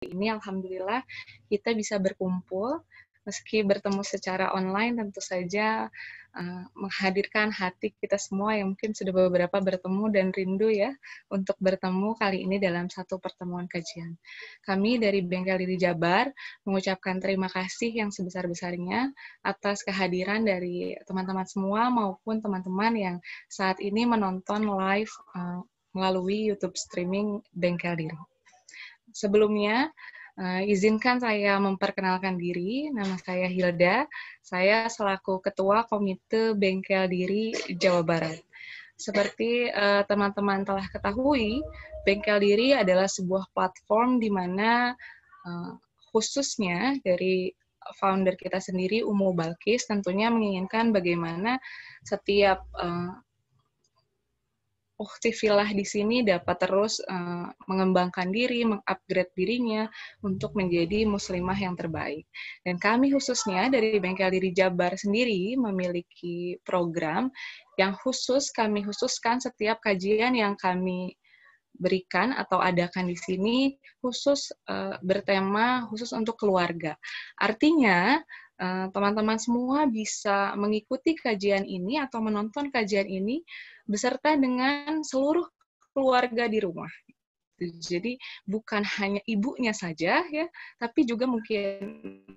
ini alhamdulillah kita bisa berkumpul. Meski bertemu secara online, tentu saja menghadirkan hati kita semua yang mungkin sudah beberapa bertemu dan rindu ya untuk bertemu kali ini dalam satu pertemuan kajian. Kami dari Bengkel Diri Jabar mengucapkan terima kasih yang sebesar-besarnya atas kehadiran dari teman-teman semua maupun teman-teman yang saat ini menonton live melalui YouTube streaming Bengkel Diri. Sebelumnya, izinkan saya memperkenalkan diri. Nama saya Hilda. Saya selaku Ketua Komite Bengkel Diri Jawa Barat. Seperti teman-teman telah ketahui, Bengkel Diri adalah sebuah platform di mana khususnya dari founder kita sendiri, Umu Balkis, tentunya menginginkan bagaimana setiap Uktifilah di sini dapat terus mengembangkan diri, mengupgrade dirinya untuk menjadi muslimah yang terbaik. Dan kami khususnya dari Bengkel Diri Jabar sendiri memiliki program yang kami khususkan setiap kajian yang kami berikan atau adakan di sini khusus bertema khusus untuk keluarga. Artinya teman-teman semua bisa mengikuti kajian ini atau menonton kajian ini beserta dengan seluruh keluarga di rumah. Jadi bukan hanya ibunya saja ya, tapi juga mungkin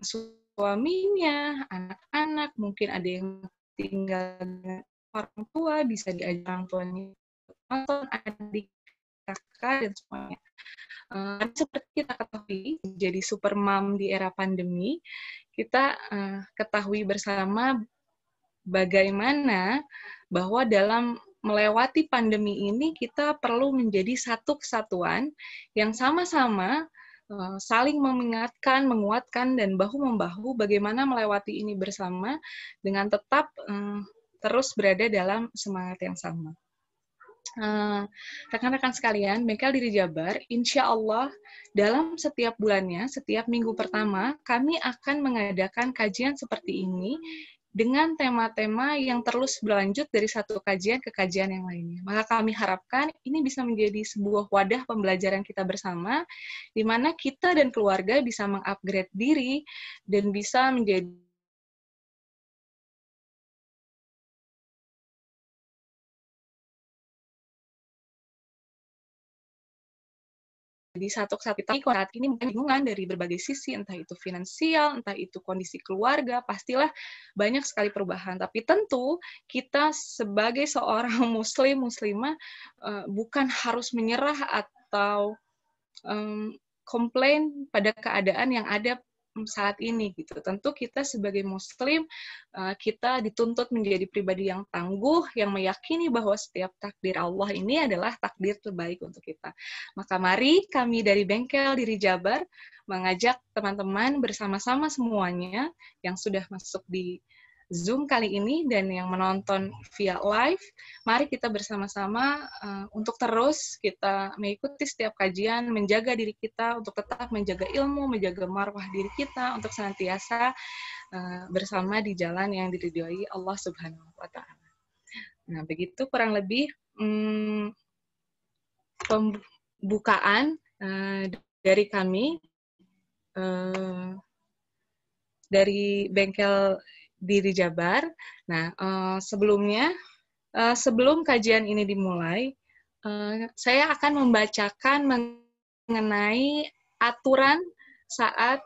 suaminya, anak-anak, mungkin ada yang tinggal dengan orang tua, bisa diajak orang tuanya nonton, adik, kakak, dan semuanya. Seperti kita ketahui, jadi super mom di era pandemi, kita ketahui bersama bagaimana bahwa dalam melewati pandemi ini kita perlu menjadi satu kesatuan yang sama-sama saling mengingatkan, menguatkan, dan bahu-membahu bagaimana melewati ini bersama dengan tetap terus berada dalam semangat yang sama. Rekan-rekan sekalian, Bengkel Diri Jabar, insya Allah dalam setiap bulannya, setiap minggu pertama, kami akan mengadakan kajian seperti ini dengan tema-tema yang terus berlanjut dari satu kajian ke kajian yang lainnya. Maka kami harapkan ini bisa menjadi sebuah wadah pembelajaran kita bersama, di mana kita dan keluarga bisa mengupgrade diri dan bisa menjadi di satu saat ini mungkin bingungan dari berbagai sisi, entah itu finansial, entah itu kondisi keluarga, pastilah banyak sekali perubahan. Tapi tentu kita sebagai seorang muslimah bukan harus menyerah atau komplain pada keadaan yang ada saat ini gitu. Tentu kita sebagai muslim kita dituntut menjadi pribadi yang tangguh, yang meyakini bahwa setiap takdir Allah ini adalah takdir terbaik untuk kita. Maka mari kami dari Bengkel Diri Jabar mengajak teman-teman bersama-sama semuanya yang sudah masuk di Zoom kali ini dan yang menonton via live, mari kita bersama-sama untuk terus kita mengikuti setiap kajian, menjaga diri kita untuk tetap menjaga ilmu, menjaga marwah diri kita untuk senantiasa bersama di jalan yang diridhoi Allah Subhanahu wa Ta'ala. Nah, begitu kurang lebih pembukaan dari kami dari Bengkel Diri Jabar. Nah, sebelum kajian ini dimulai, saya akan membacakan mengenai aturan saat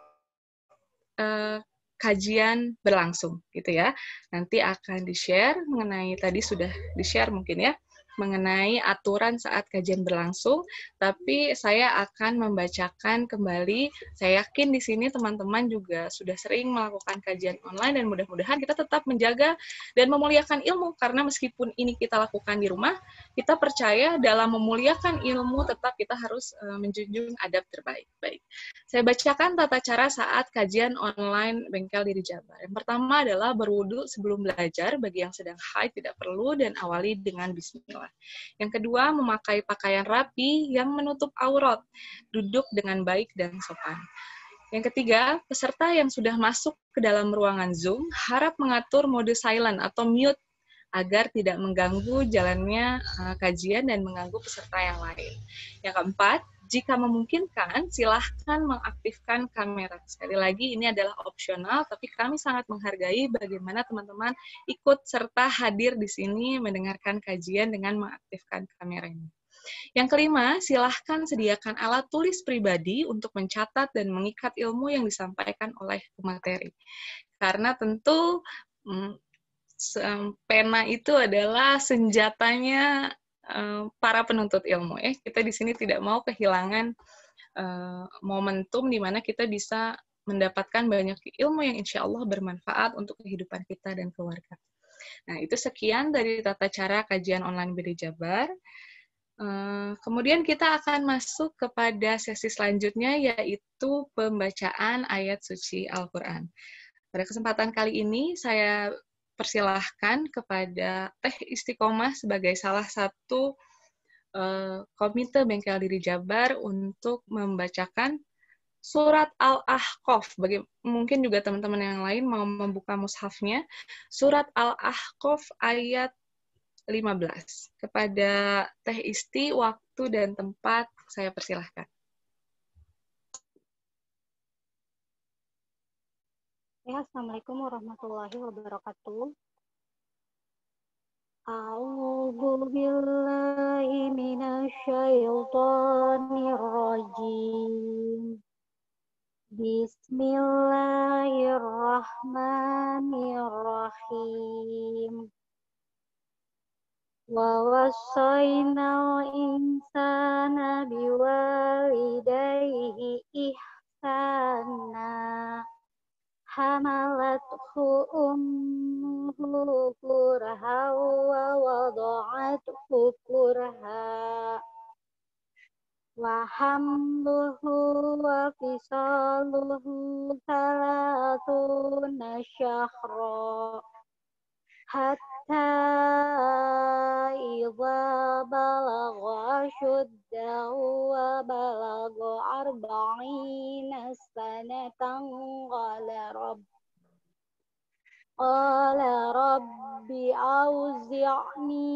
kajian berlangsung, gitu ya. Nanti akan di-share mengenai, tadi sudah di-share mungkin ya, mengenai aturan saat kajian berlangsung, tapi saya akan membacakan kembali. Saya yakin di sini teman-teman juga sudah sering melakukan kajian online dan mudah-mudahan kita tetap menjaga dan memuliakan ilmu, karena meskipun ini kita lakukan di rumah, kita percaya dalam memuliakan ilmu tetap kita harus menjunjung adab terbaik. Baik. Saya bacakan tata cara saat kajian online Bengkel Diri Jabar. Yang pertama adalah berwudu sebelum belajar, bagi yang sedang haid tidak perlu, dan awali dengan bismillah. Yang kedua, memakai pakaian rapi yang menutup aurat, duduk dengan baik dan sopan. Yang ketiga, peserta yang sudah masuk ke dalam ruangan Zoom harap mengatur mode silent atau mute agar tidak mengganggu jalannya kajian dan mengganggu peserta yang lain. Yang keempat, Jika memungkinkan, silahkan mengaktifkan kamera. Sekali lagi, ini adalah opsional, tapi kami sangat menghargai bagaimana teman-teman ikut serta hadir di sini mendengarkan kajian dengan mengaktifkan kameranya. Yang kelima, silahkan sediakan alat tulis pribadi untuk mencatat dan mengikat ilmu yang disampaikan oleh pemateri. Karena tentu pena itu adalah senjatanya para penuntut ilmu. Kita di sini tidak mau kehilangan momentum di mana kita bisa mendapatkan banyak ilmu yang insya Allah bermanfaat untuk kehidupan kita dan keluarga. Nah, itu sekian dari tata cara kajian online BD Jabar. Kemudian kita akan masuk kepada sesi selanjutnya, yaitu pembacaan ayat suci Al-Quran. Pada kesempatan kali ini, saya persilahkan kepada Teh Istiqomah sebagai salah satu Komite Bengkel Diri Jabar untuk membacakan surat Al-Ahqaf. Mungkin juga teman-teman yang lain mau membuka mushafnya. Surat Al-Ahqaf ayat 15. Kepada Teh Isti, waktu dan tempat saya persilahkan. Ya, Assalamualaikum warahmatullahi wabarakatuh. A'udzu billahi minasy syaithanir rajim. Bismillahirrahmanirrahim. Wa wassaynal insana biwalidayhi ihsana. Hamalathu ummuhu kurha wa wada'athu kurha wa hamluhu wa fisaluhu thalathuna syahra hatta idza balagha ashuddahu wa balagha arba'ina sanatan qala rabbi auzi'ni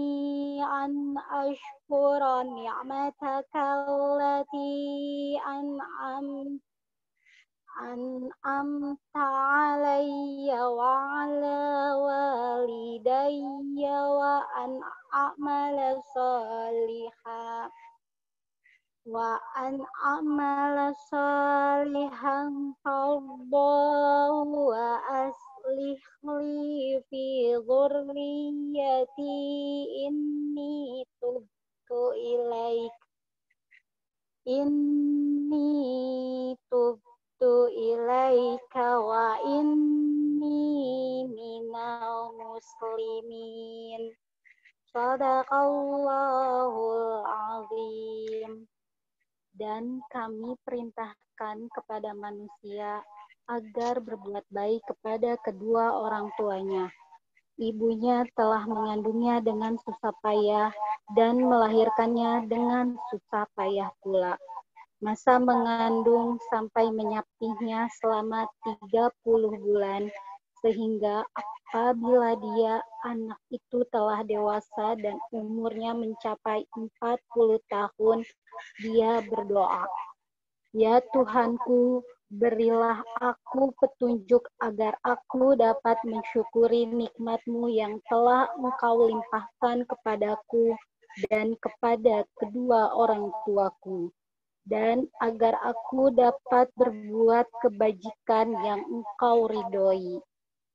an ashkura ni'mataka allati an'amta alayya wa ala walidayya wa an a'mala salihan tardahu wa aslih li fi dhurriyyati inni tubtu ilaika wa inni minal muslimin. Shadaqallahul azim. Dan kami perintahkan kepada manusia agar berbuat baik kepada kedua orang tuanya. Ibunya telah mengandungnya dengan susah payah dan melahirkannya dengan susah payah pula. Masa mengandung sampai menyapihnya selama 30 bulan, sehingga apabila anak itu telah dewasa dan umurnya mencapai 40 tahun, dia berdoa, "Ya Tuhanku, berilah aku petunjuk agar aku dapat mensyukuri nikmat-Mu yang telah Engkau limpahkan kepadaku dan kepada kedua orang tuaku, dan agar aku dapat berbuat kebajikan yang Engkau ridhoi.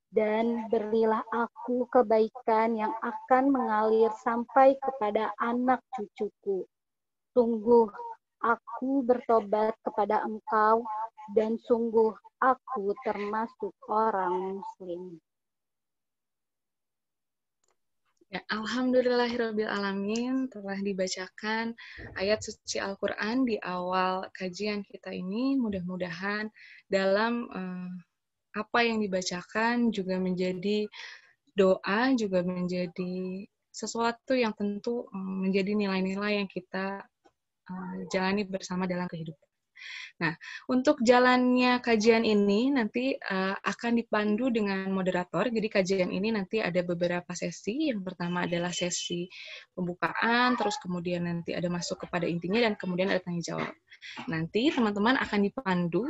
Dan berilah aku kebaikan yang akan mengalir sampai kepada anak cucuku. Sungguh aku bertobat kepada Engkau, dan sungguh aku termasuk orang muslim." Ya, alhamdulillahirrabbilalamin, telah dibacakan ayat suci Al-Quran di awal kajian kita ini. Mudah-mudahan dalam apa yang dibacakan juga menjadi doa, juga menjadi sesuatu yang tentu menjadi nilai-nilai yang kita jalani bersama dalam kehidupan. Nah, untuk jalannya kajian ini nanti akan dipandu dengan moderator. Jadi kajian ini nanti ada beberapa sesi. Yang pertama adalah sesi pembukaan, terus kemudian nanti ada masuk kepada intinya, dan kemudian ada tanya jawab. Nanti teman-teman akan dipandu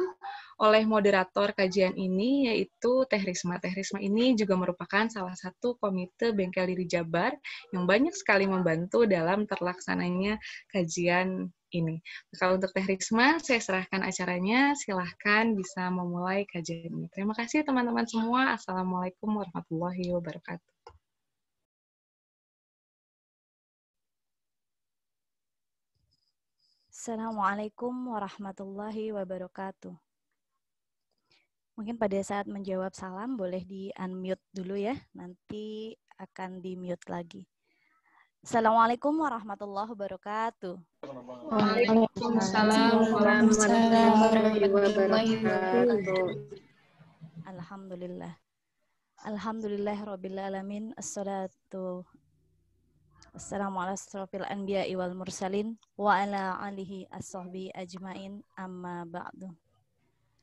oleh moderator kajian ini, yaitu Teh Risma. Teh Risma ini juga merupakan salah satu komite Bengkel Diri Jabar yang banyak sekali membantu dalam terlaksananya kajian ini. Kalau untuk Teh Risma, saya serahkan acaranya. Silahkan bisa memulai kajian ini. Terima kasih teman-teman semua. Assalamualaikum warahmatullahi wabarakatuh. Assalamualaikum warahmatullahi wabarakatuh. Mungkin pada saat menjawab salam boleh di-unmute dulu ya, nanti akan di-mute lagi. Assalamualaikum warahmatullahi wabarakatuh. Waalaikumsalam warahmatullahi wabarakatuh. Alhamdulillah. Alhamdulillahirrabbilalamin. Assalamualaikum warahmatullahi anbiya'i wal mursalin wa ala alihi as-sahbi ajmain amma ba'du.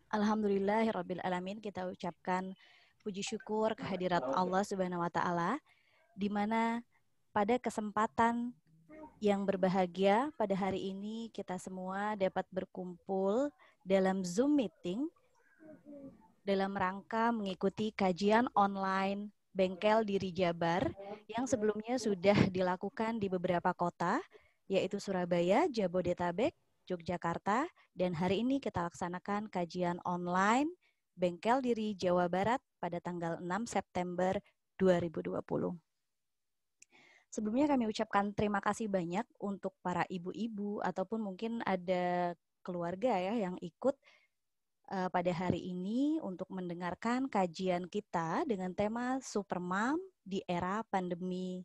Alhamdulillahirrabbilalamin, kita ucapkan puji syukur kehadirat Allah Subhanahu wa Ta'ala, di mana pada kesempatan yang berbahagia pada hari ini kita semua dapat berkumpul dalam Zoom meeting dalam rangka mengikuti kajian online Bengkel Diri Jabar yang sebelumnya sudah dilakukan di beberapa kota, yaitu Surabaya, Jabodetabek, Yogyakarta, dan hari ini kita laksanakan kajian online Bengkel Diri Jawa Barat pada tanggal 6 September 2020. Sebelumnya kami ucapkan terima kasih banyak untuk para ibu-ibu ataupun mungkin ada keluarga ya yang ikut pada hari ini untuk mendengarkan kajian kita dengan tema Supermom di era pandemi,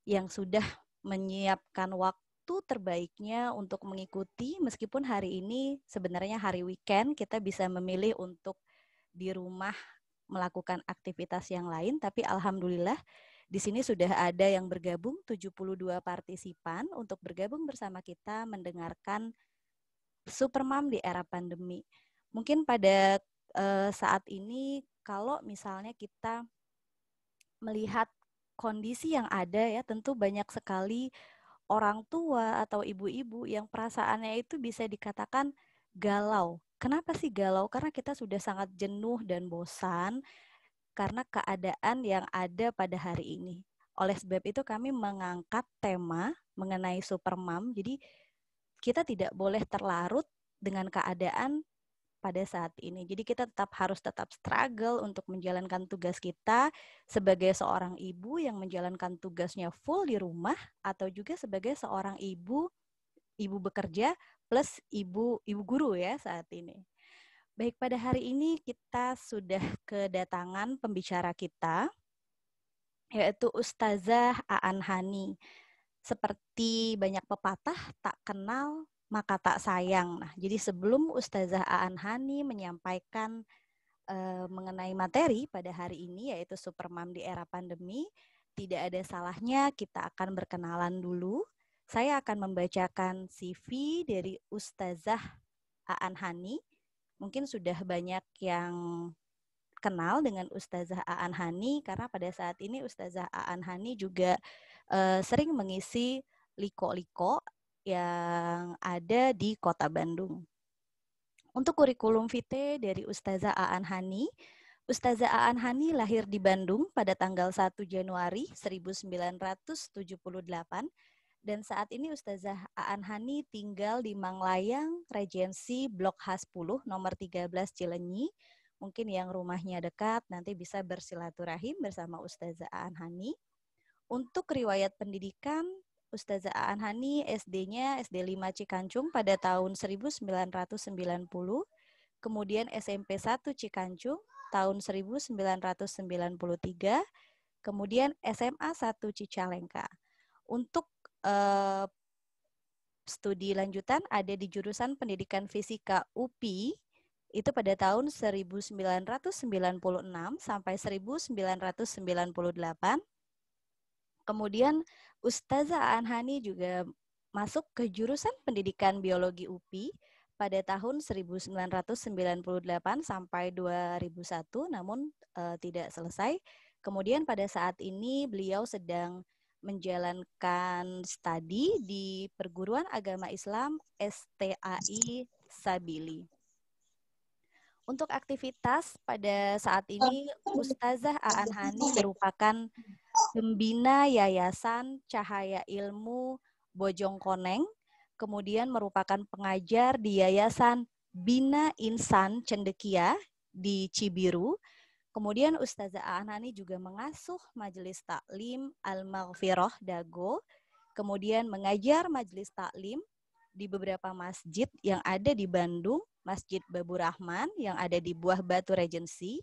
yang sudah menyiapkan waktu terbaiknya untuk mengikuti, meskipun hari ini sebenarnya hari weekend, kita bisa memilih untuk di rumah melakukan aktivitas yang lain, tapi alhamdulillah di sini sudah ada yang bergabung, 72 partisipan untuk bergabung bersama kita mendengarkan Supermom di era pandemi. Mungkin pada saat ini kalau misalnya kita melihat kondisi yang ada ya, tentu banyak sekali orang tua atau ibu-ibu yang perasaannya itu bisa dikatakan galau. Kenapa sih galau? Karena kita sudah sangat jenuh dan bosan karena keadaan yang ada pada hari ini. Oleh sebab itu kami mengangkat tema mengenai Supermom. Jadi kita tidak boleh terlarut dengan keadaan pada saat ini. Jadi kita harus tetap struggle untuk menjalankan tugas kita sebagai seorang ibu yang menjalankan tugasnya full di rumah, atau juga sebagai seorang ibu bekerja plus ibu guru ya saat ini. Baik, pada hari ini kita sudah kedatangan pembicara kita, yaitu Ustazah Aan Hani. Seperti banyak pepatah, tak kenal maka tak sayang. Nah, jadi sebelum Ustazah Aan Hani menyampaikan mengenai materi pada hari ini, yaitu Supermom di era pandemi, tidak ada salahnya kita akan berkenalan dulu. Saya akan membacakan CV dari Ustazah Aan Hani. Mungkin sudah banyak yang kenal dengan Ustazah Aan Hani, karena pada saat ini Ustazah Aan Hani juga sering mengisi liko-liko yang ada di Kota Bandung. Untuk kurikulum vitae dari Ustazah Aan Hani, Ustazah Aan Hani lahir di Bandung pada tanggal 1 Januari 1978, dan saat ini Ustazah Aan Hani tinggal di Manglayang, Regensi, Blok H10, nomor 13 Cilenyi. Mungkin yang rumahnya dekat nanti bisa bersilaturahim bersama Ustazah Aan Hani. Untuk riwayat pendidikan, Ustazah Aan Hani SD-nya SD 5 Cikancung pada tahun 1990, kemudian SMP 1 Cikancung tahun 1993, kemudian SMA 1 Cicalengka. Untuk studi lanjutan ada di jurusan Pendidikan Fisika UPI, itu pada tahun 1996 sampai 1998. Kemudian Ustazah Aan Hani juga masuk ke jurusan Pendidikan Biologi UPI pada tahun 1998 sampai 2001, namun tidak selesai. Kemudian pada saat ini beliau sedang menjalankan studi di Perguruan Agama Islam STAI Sabili. Untuk aktivitas pada saat ini, Ustazah Aan Hani merupakan pembina Yayasan Cahaya Ilmu Bojongkoneng, kemudian merupakan pengajar di Yayasan Bina Insan Cendekia di Cibiru. Kemudian Ustazah Aan Hani juga mengasuh Majelis Taklim Al-Maghfirah Dago, kemudian mengajar Majelis Taklim di beberapa masjid yang ada di Bandung, Masjid Babu Rahman yang ada di Buah Batu Regency,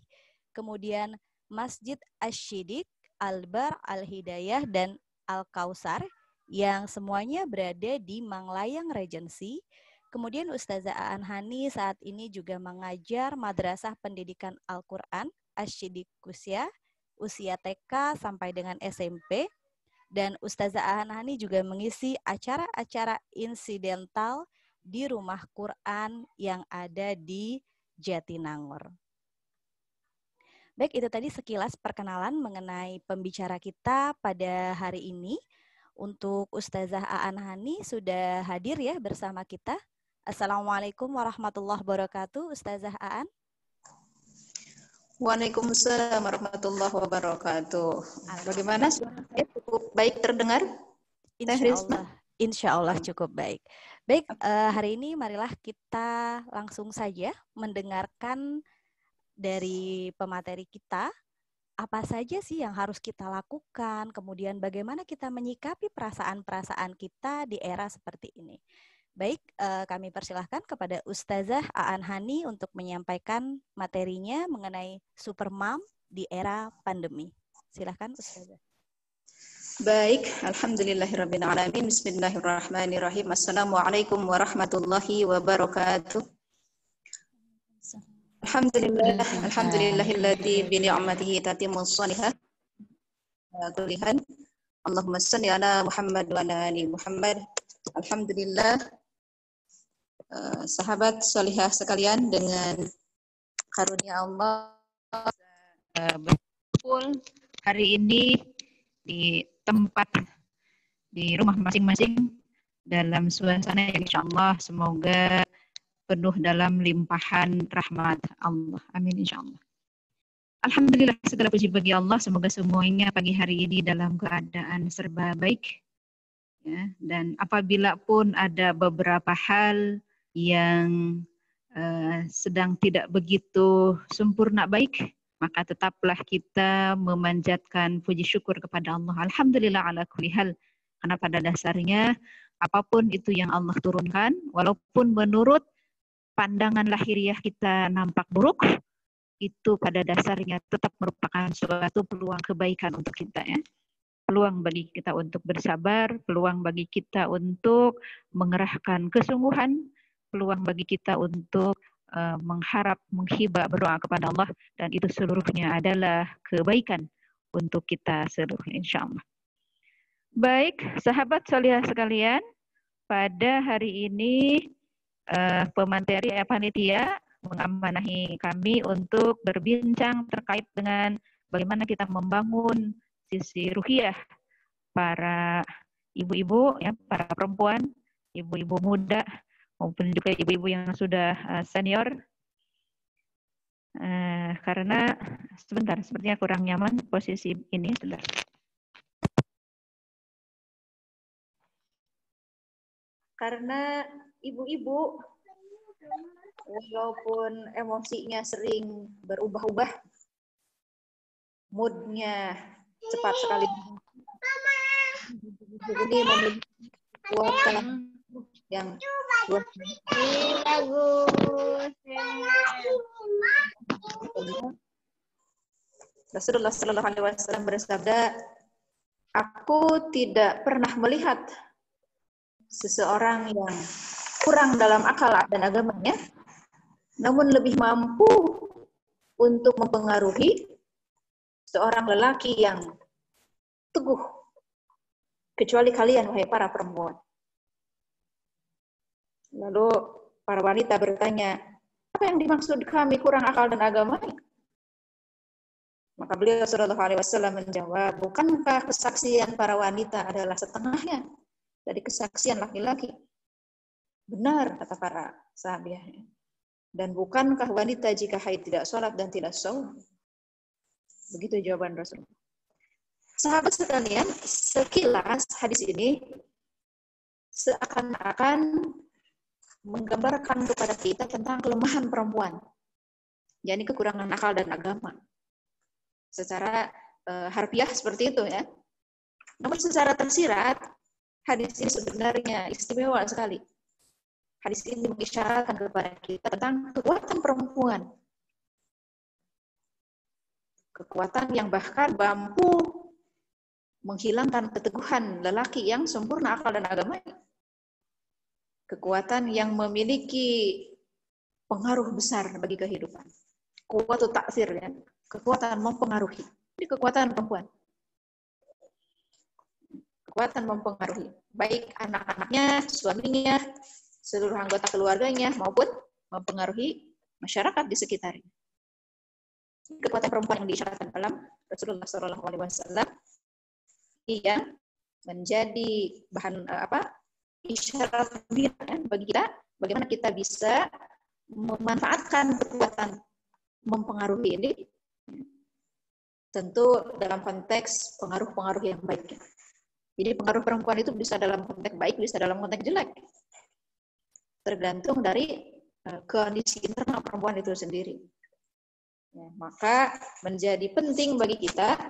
kemudian Masjid Asy-Syidik, Al-Bar, Al-Hidayah, dan Al-Kausar yang semuanya berada di Manglayang Regency. Kemudian Ustazah Aan Hani saat ini juga mengajar Madrasah Pendidikan Al-Quran Asy-Syidikusya, usia TK sampai dengan SMP. Dan Ustazah Aan Hani juga mengisi acara-acara insidental di Rumah Quran yang ada di Jatinangor. Baik, itu tadi sekilas perkenalan mengenai pembicara kita pada hari ini. Untuk Ustazah Aan Hani sudah hadir ya bersama kita. Assalamualaikum warahmatullahi wabarakatuh, Ustazah Aan. Waalaikumsalam warahmatullahi wabarakatuh. Bagaimana suara saya cukup baik terdengar? Insya Allah cukup baik. Baik, hari ini marilah kita langsung saja mendengarkan dari pemateri kita, apa saja sih yang harus kita lakukan, kemudian bagaimana kita menyikapi perasaan-perasaan kita di era seperti ini. Baik, kami persilahkan kepada Ustazah Aan Hani untuk menyampaikan materinya mengenai Supermom di era pandemi. Silakan Ustazah. Baik, alhamdulillahirabbil alamin. Bismillahirrahmanirrahim. Assalamualaikum warahmatullahi wabarakatuh. Alhamdulillahilladzi bi ni'matihi tatimmus shalihat. Kulihan. Allahumma shalli ala Muhammad wa ala ali Muhammad. Alhamdulillah. Sahabat solihah sekalian, dengan karunia Allah berkumpul hari ini di tempat di rumah masing-masing dalam suasana yang insyaallah semoga penuh dalam limpahan rahmat Allah. Amin insyaallah. Alhamdulillah, segala puji bagi Allah, semoga semuanya pagi hari ini dalam keadaan serba baik. Ya, dan apabila pun ada beberapa hal yang sedang tidak begitu sempurna baik, maka tetaplah kita memanjatkan puji syukur kepada Allah. Alhamdulillah ala kulli hal. Karena pada dasarnya apapun itu yang Allah turunkan, walaupun menurut pandangan lahiriah kita nampak buruk, itu pada dasarnya tetap merupakan suatu peluang kebaikan untuk kita, ya. Peluang bagi kita untuk bersabar, peluang bagi kita untuk mengerahkan kesungguhan, peluang bagi kita untuk mengharap, menghibah, berdoa kepada Allah, dan itu seluruhnya adalah kebaikan untuk kita seluruhnya insyaallah. Baik, sahabat solihah sekalian, pada hari ini pemateri panitia mengamanahi kami untuk berbincang terkait dengan bagaimana kita membangun sisi ruhiyah para ibu-ibu, ya, para perempuan, ibu-ibu muda, maupun juga ibu-ibu yang sudah senior. Karena sebentar, sepertinya kurang nyaman posisi ini. Sebentar. Karena ibu-ibu walaupun emosinya sering berubah-ubah, moodnya cepat sekali. Ini memiliki kekuatan yang Rasulullah Shallallahu Alaihi Wasallam bersabda, aku tidak pernah melihat seseorang yang kurang dalam akal dan agamanya, namun lebih mampu untuk mempengaruhi seorang lelaki yang teguh, kecuali kalian, wahai para perempuan. Lalu para wanita bertanya, apa yang dimaksud kami kurang akal dan agama? Maka beliau Shallallahu Alaihi Wasallam menjawab, bukankah kesaksian para wanita adalah setengahnya dari kesaksian laki-laki? Benar, kata para sahabat. Dan bukankah wanita jika haid tidak sholat dan tidak saum? Begitu jawaban Rasul. Sahabat sekalian, sekilas hadis ini seakan-akan menggambarkan kepada kita tentang kelemahan perempuan, yakni kekurangan akal dan agama. Secara harfiah seperti itu ya. Namun secara tersirat, hadis ini sebenarnya istimewa sekali. Hadis ini mengisyaratkan kepada kita tentang kekuatan perempuan. Kekuatan yang bahkan mampu menghilangkan keteguhan lelaki yang sempurna akal dan agamanya. Kekuatan yang memiliki pengaruh besar bagi kehidupan. Kuwatu taksir ya. Kekuatan mempengaruhi. Ini kekuatan perempuan. Kekuatan mempengaruhi. Baik anak-anaknya, suaminya, seluruh anggota keluarganya, maupun mempengaruhi masyarakat di sekitarnya. Kekuatan perempuan yang diisyaratkan dalam Rasulullah SAW yang menjadi bahan isyarat bagi kita, bagaimana kita bisa memanfaatkan kekuatan mempengaruhi ini, tentu dalam konteks pengaruh-pengaruh yang baik. Jadi pengaruh perempuan itu bisa dalam konteks baik, bisa dalam konteks jelek. Tergantung dari kondisi internal perempuan itu sendiri. Ya, maka menjadi penting bagi kita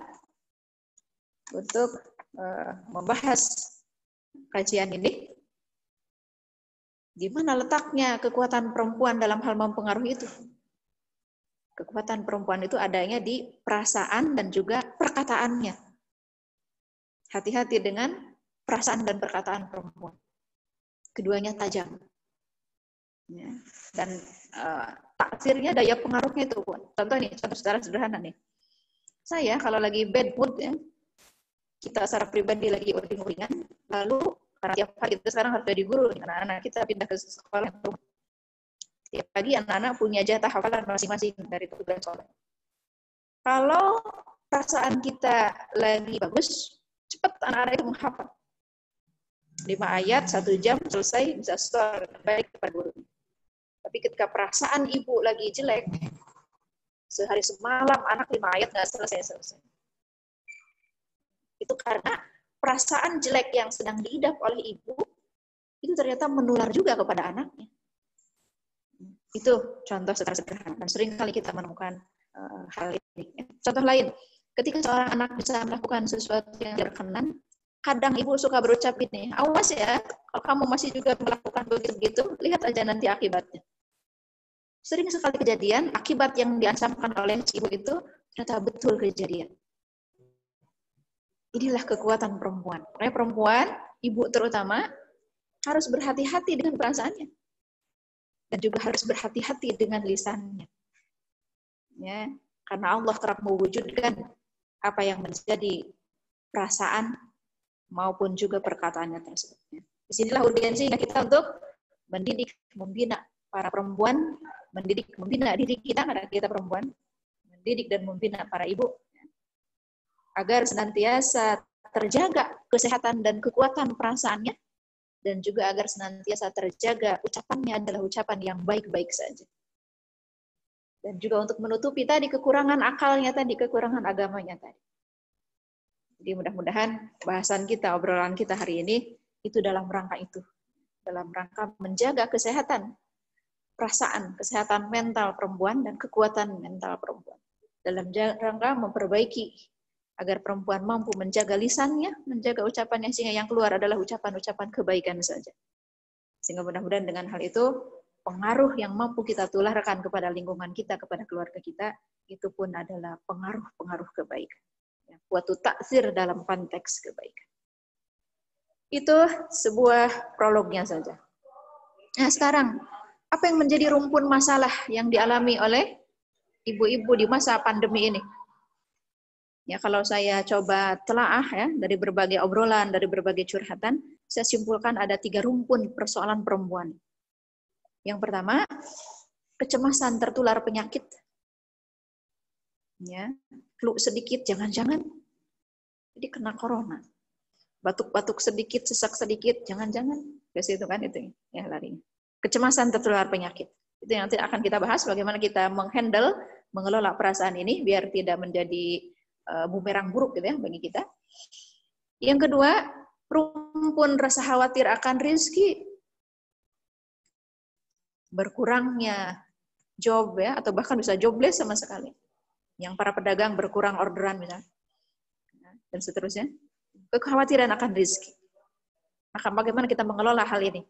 untuk membahas kajian ini. Di mana letaknya kekuatan perempuan dalam hal mempengaruhi itu? Kekuatan perempuan itu adanya di perasaan dan juga perkataannya. Hati-hati dengan perasaan dan perkataan perempuan. Keduanya tajam. Ya. Dan taksirnya, daya pengaruhnya itu. Contoh nih, contoh secara sederhana nih. Saya kalau lagi bad mood ya, kita secara pribadi lagi uring-uringan, lalu karena tiap hari kita sekarang harus jadi guru, anak-anak kita pindah ke sekolah. Tiap pagi anak-anak punya jatah hafalan masing-masing dari tugas sekolah. Kalau perasaan kita lagi bagus, cepat anak-anak itu menghafal. 5 ayat, 1 jam, selesai, bisa store, baik kepada guru. Tapi ketika perasaan ibu lagi jelek, sehari semalam anak 5 ayat nggak selesai-selesai. Itu karena perasaan jelek yang sedang diidap oleh ibu, itu ternyata menular juga kepada anaknya. Itu contoh secara sederhana. Dan sering kali kita menemukan hal ini. Contoh lain, ketika seorang anak bisa melakukan sesuatu yang berkenan, kadang ibu suka berucap ini, awas ya, kalau kamu masih juga melakukan begitu, lihat aja nanti akibatnya. Sering sekali kejadian, akibat yang diancamkan oleh ibu itu ternyata betul kejadian. Inilah kekuatan perempuan. Makanya perempuan, ibu terutama, harus berhati-hati dengan perasaannya. Dan juga harus berhati-hati dengan lisannya. Ya, karena Allah kerap mewujudkan apa yang menjadi perasaan maupun juga perkataannya tersebut. Disinilah urgensinya kita untuk mendidik, membina para perempuan, mendidik, membina diri kita karena kita perempuan, mendidik dan membina para ibu agar senantiasa terjaga kesehatan dan kekuatan perasaannya, dan juga agar senantiasa terjaga ucapannya adalah ucapan yang baik-baik saja. Dan juga untuk menutupi tadi kekurangan akalnya tadi, kekurangan agamanya tadi. Jadi mudah-mudahan bahasan kita, obrolan kita hari ini, itu dalam rangka itu. Dalam rangka menjaga kesehatan perasaan, kesehatan mental perempuan, dan kekuatan mental perempuan. Dalam rangka memperbaiki agar perempuan mampu menjaga lisannya, menjaga ucapannya, sehingga yang keluar adalah ucapan-ucapan kebaikan saja. Sehingga mudah-mudahan dengan hal itu, pengaruh yang mampu kita tularkan kepada lingkungan kita, kepada keluarga kita, itu pun adalah pengaruh-pengaruh kebaikan. Suatu taksir dalam konteks kebaikan. Itu sebuah prolognya saja. Nah sekarang, apa yang menjadi rumpun masalah yang dialami oleh ibu-ibu di masa pandemi ini? Ya, kalau saya coba telaah ya dari berbagai obrolan, dari berbagai curhatan, saya simpulkan ada 3 rumpun persoalan perempuan. Yang pertama, kecemasan tertular penyakit. Ya, flu sedikit, jangan-jangan jadi kena corona. Batuk-batuk sedikit, sesak sedikit, jangan-jangan. Biasa itu kan itu ya larinya. Kecemasan tertular penyakit. Itu yang nanti akan kita bahas bagaimana kita menghandle, mengelola perasaan ini biar tidak menjadi bumerang buruk gitu ya bagi kita. Yang kedua, rumpun rasa khawatir akan rezeki. Berkurangnya job ya, atau bahkan bisa jobless sama sekali. Yang para pedagang berkurang orderan misalnya, dan seterusnya. Kekhawatiran akan rezeki. Maka bagaimana kita mengelola hal ini?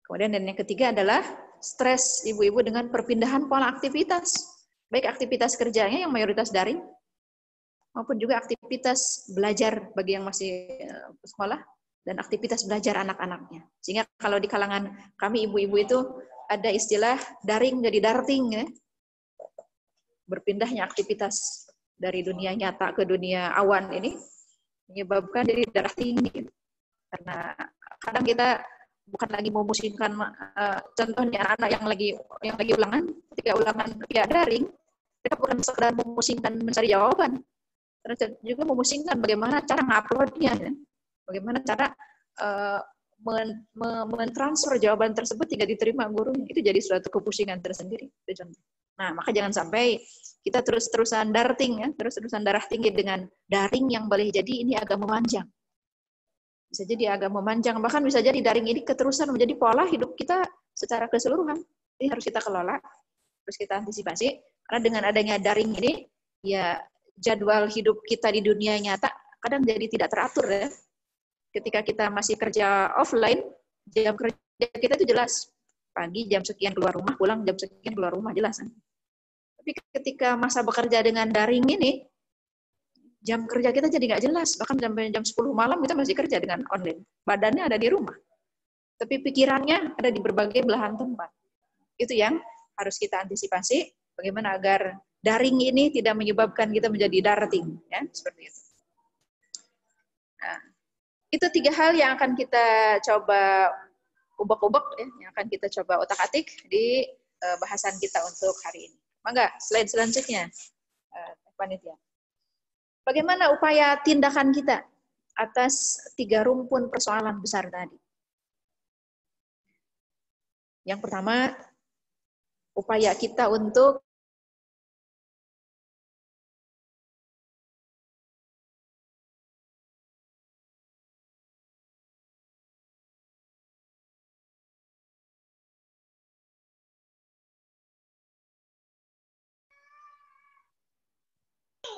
Kemudian dan yang ketiga adalah stres ibu-ibu dengan perpindahan pola aktivitas. Baik aktivitas kerjanya yang mayoritas daring, maupun juga aktivitas belajar bagi yang masih sekolah, dan aktivitas belajar anak-anaknya. Sehingga kalau di kalangan kami ibu-ibu itu ada istilah daring jadi darting ya. Berpindahnya aktivitas dari dunia nyata ke dunia awan ini menyebabkan jadi darah tinggi. Karena kadang kita bukan lagi memusingkan contohnya anak yang lagi ulangan, ketika ulangan via daring, mereka bukan sekedar memusingkan mencari jawaban, terus juga memusingkan bagaimana cara nguploadnya, ya. Bagaimana cara mentransfer jawaban tersebut hingga diterima gurunya. Itu jadi suatu kepusingan tersendiri. Nah, maka jangan sampai kita terus-terusan darting ya, terus-terusan darah tinggi dengan daring yang boleh jadi ini agak memanjang. Bisa jadi agak memanjang, bahkan bisa jadi daring ini keterusan menjadi pola hidup kita secara keseluruhan. Ini harus kita kelola, harus kita antisipasi. Karena dengan adanya daring ini, ya jadwal hidup kita di dunia nyata kadang jadi tidak teratur ya. Ketika kita masih kerja offline, jam kerja kita itu jelas. Pagi jam sekian keluar rumah, pulang jam sekian keluar rumah, jelas. Tapi ketika masa bekerja dengan daring ini, jam kerja kita jadi nggak jelas. Bahkan sampai jam 10 malam kita masih kerja dengan online. Badannya ada di rumah. Tapi pikirannya ada di berbagai belahan tempat. Itu yang harus kita antisipasi. Bagaimana agar daring ini tidak menyebabkan kita menjadi darting. Ya, seperti itu. Nah, itu 3 hal yang akan kita coba ubek-ubek ya, yang akan kita coba otak-atik di bahasan kita untuk hari ini. Mangga, slide selanjutnya, panitia. Bagaimana upaya tindakan kita atas 3 rumpun persoalan besar tadi? Yang pertama, upaya kita untuk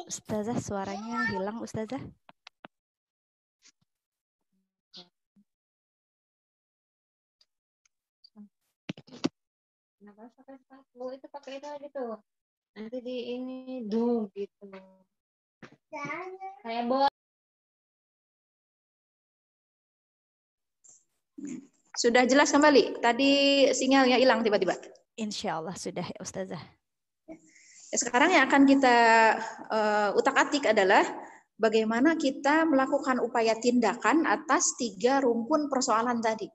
Ustazah, suaranya hilang, Ustazah. Kenapa pakai sepatu? Itu pakai itu aja tuh. Nanti di ini do gitu. Kayak bot. sudah jelas kembali. Tadi sinyalnya hilang tiba-tiba. Insya Allah sudah ya Ustazah. Sekarang yang akan kita utak-atik adalah bagaimana kita melakukan upaya tindakan atas 3 rumpun persoalan tadi.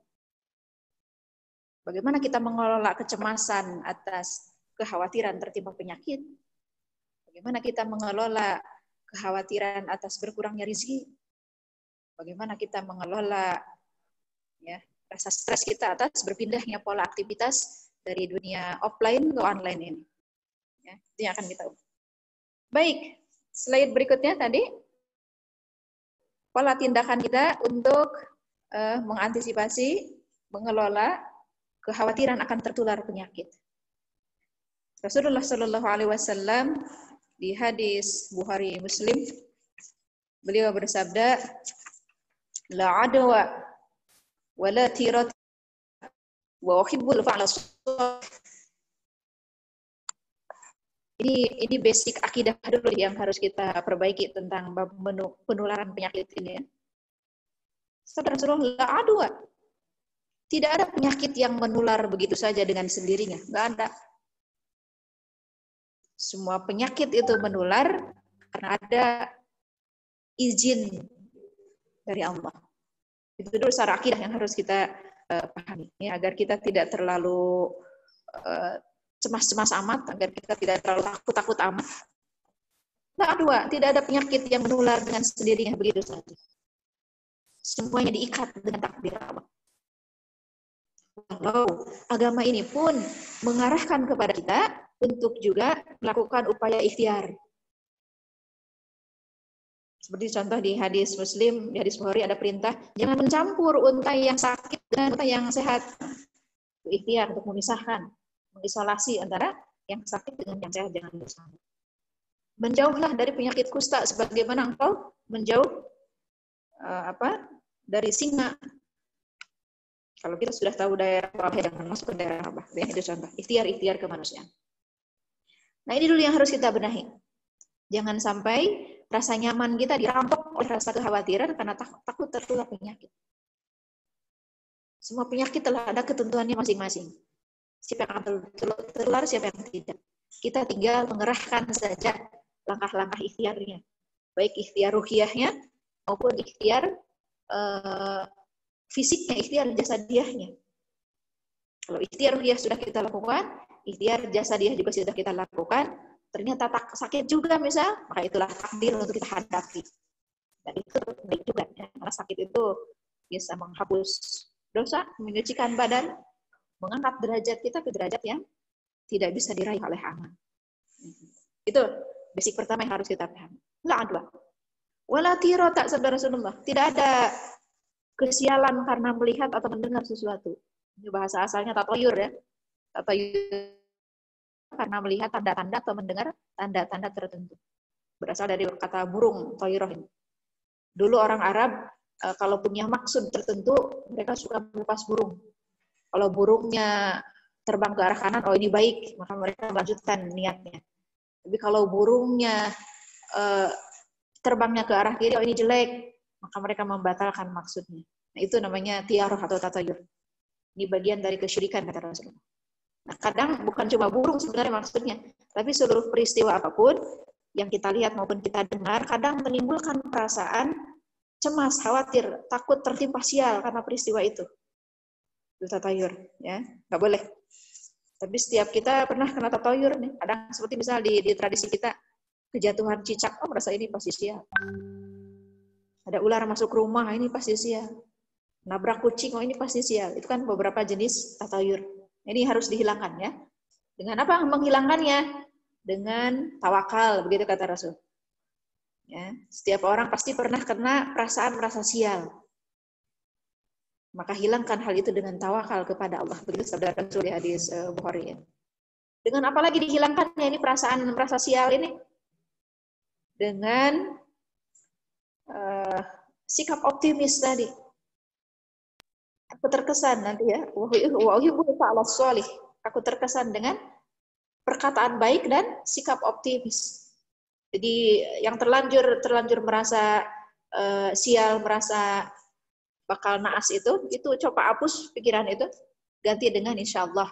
Bagaimana kita mengelola kecemasan atas kekhawatiran tertimpa penyakit. Bagaimana kita mengelola kekhawatiran atas berkurangnya rezeki. Bagaimana kita mengelola ya, rasa stres kita atas berpindahnya pola aktivitas dari dunia offline ke online ini. Ya, itu yang akan kita ubah. Baik, slide berikutnya tadi pola tindakan kita untuk mengantisipasi, mengelola kekhawatiran akan tertular penyakit. Rasulullah Shallallahu Alaihi Wasallam di hadis Bukhari Muslim beliau bersabda, la adwa wa la tirat wa uhibbul fa'la. Ini basic akidah dulu yang harus kita perbaiki tentang penularan penyakit ini ya. Sabda Rasulullah, la adwa. Tidak ada penyakit yang menular begitu saja dengan sendirinya, enggak ada. Semua penyakit itu menular karena ada izin dari Allah. Itu dulu secara akidah yang harus kita pahami, ya, agar kita tidak terlalu cemas-cemas amat, agar kita tidak terlalu takut-takut amat. Nah, kedua, tidak ada penyakit yang menular dengan sendirinya begitu saja. Semuanya diikat dengan takdir Allah. Walau agama ini pun mengarahkan kepada kita untuk juga melakukan upaya ikhtiar. Seperti contoh di hadis Muslim, di hadis Bukhari ada perintah, jangan mencampur unta yang sakit dengan unta yang sehat. Ikhtiar untuk memisahkan, mengisolasi antara yang sakit dengan yang sehat, jangan bersama. Menjauhlah dari penyakit kusta sebagaimana engkau menjauh dari singa. Kalau kita sudah tahu daerah Wabah, jangan masuk ke daerah Wabah. Itu contoh ikhtiar kemanusiaan. Nah, ini dulu yang harus kita benahi. Jangan sampai rasa nyaman kita dirampok oleh rasa kekhawatiran karena takut tertular penyakit. Semua penyakit telah ada ketentuannya masing-masing. Siapa yang akan tertular, siapa yang tidak. Kita tinggal mengerahkan saja langkah-langkah ikhtiarnya. Baik ikhtiar ruhiyahnya maupun ikhtiar fisiknya, ikhtiar jasadiahnya. Kalau ikhtiar ruhiyah sudah kita lakukan, ikhtiar jasadiah juga sudah kita lakukan, ternyata sakit juga misal, maka itulah takdir untuk kita hadapi. Dan itu baik juga, ya. Karena sakit itu bisa menghapus dosa, menyucikan badan, mengangkat derajat kita ke derajat yang tidak bisa diraih oleh amal. Itu basic pertama yang harus kita pahami. La adwa. Wala tirata, sabda Rasulullah. Tidak ada kesialan karena melihat atau mendengar sesuatu. Ini bahasa asalnya tatoyur, ya. Tatoyur karena melihat tanda-tanda atau mendengar tanda-tanda tertentu. Berasal dari kata burung, toiroh ini. Dulu orang Arab, kalau punya maksud tertentu, mereka suka melepas burung. Kalau burungnya terbang ke arah kanan, oh ini baik, maka mereka melanjutkan niatnya. Tapi kalau burungnya terbangnya ke arah kiri, oh ini jelek, maka mereka membatalkan maksudnya. Nah, itu namanya tiaroh atau tatayur. Ini bagian dari kesyirikan, kata Rasulullah. Nah, kadang bukan cuma burung sebenarnya maksudnya, tapi seluruh peristiwa apapun yang kita lihat maupun kita dengar, kadang menimbulkan perasaan cemas, khawatir, takut tertimpa sial karena peristiwa itu. Itu tatayur, ya, nggak boleh. Tapi setiap kita pernah kena tatayur nih. Kadang seperti misal di tradisi kita, kejatuhan cicak, oh merasa ini pasti sial. Ada ular masuk rumah, ini pasti sial. Nabrak kucing, oh ini pasti sial. Itu kan beberapa jenis tatayur. Ini harus dihilangkan, ya. Dengan apa menghilangkannya? Dengan tawakal, begitu kata Rasul. Ya, setiap orang pasti pernah kena perasaan merasa sial. Maka hilangkan hal itu dengan tawakal kepada Allah. Begitu sabda Rasul di hadis Bukhari. Dengan apa lagi dihilangkannya ini perasaan merasa sial ini? Dengan sikap optimis tadi. Aku terkesan nanti, ya, aku terkesan dengan perkataan baik dan sikap optimis. Jadi yang terlanjur merasa sial, merasa bakal naas itu coba hapus pikiran itu, ganti dengan insyaallah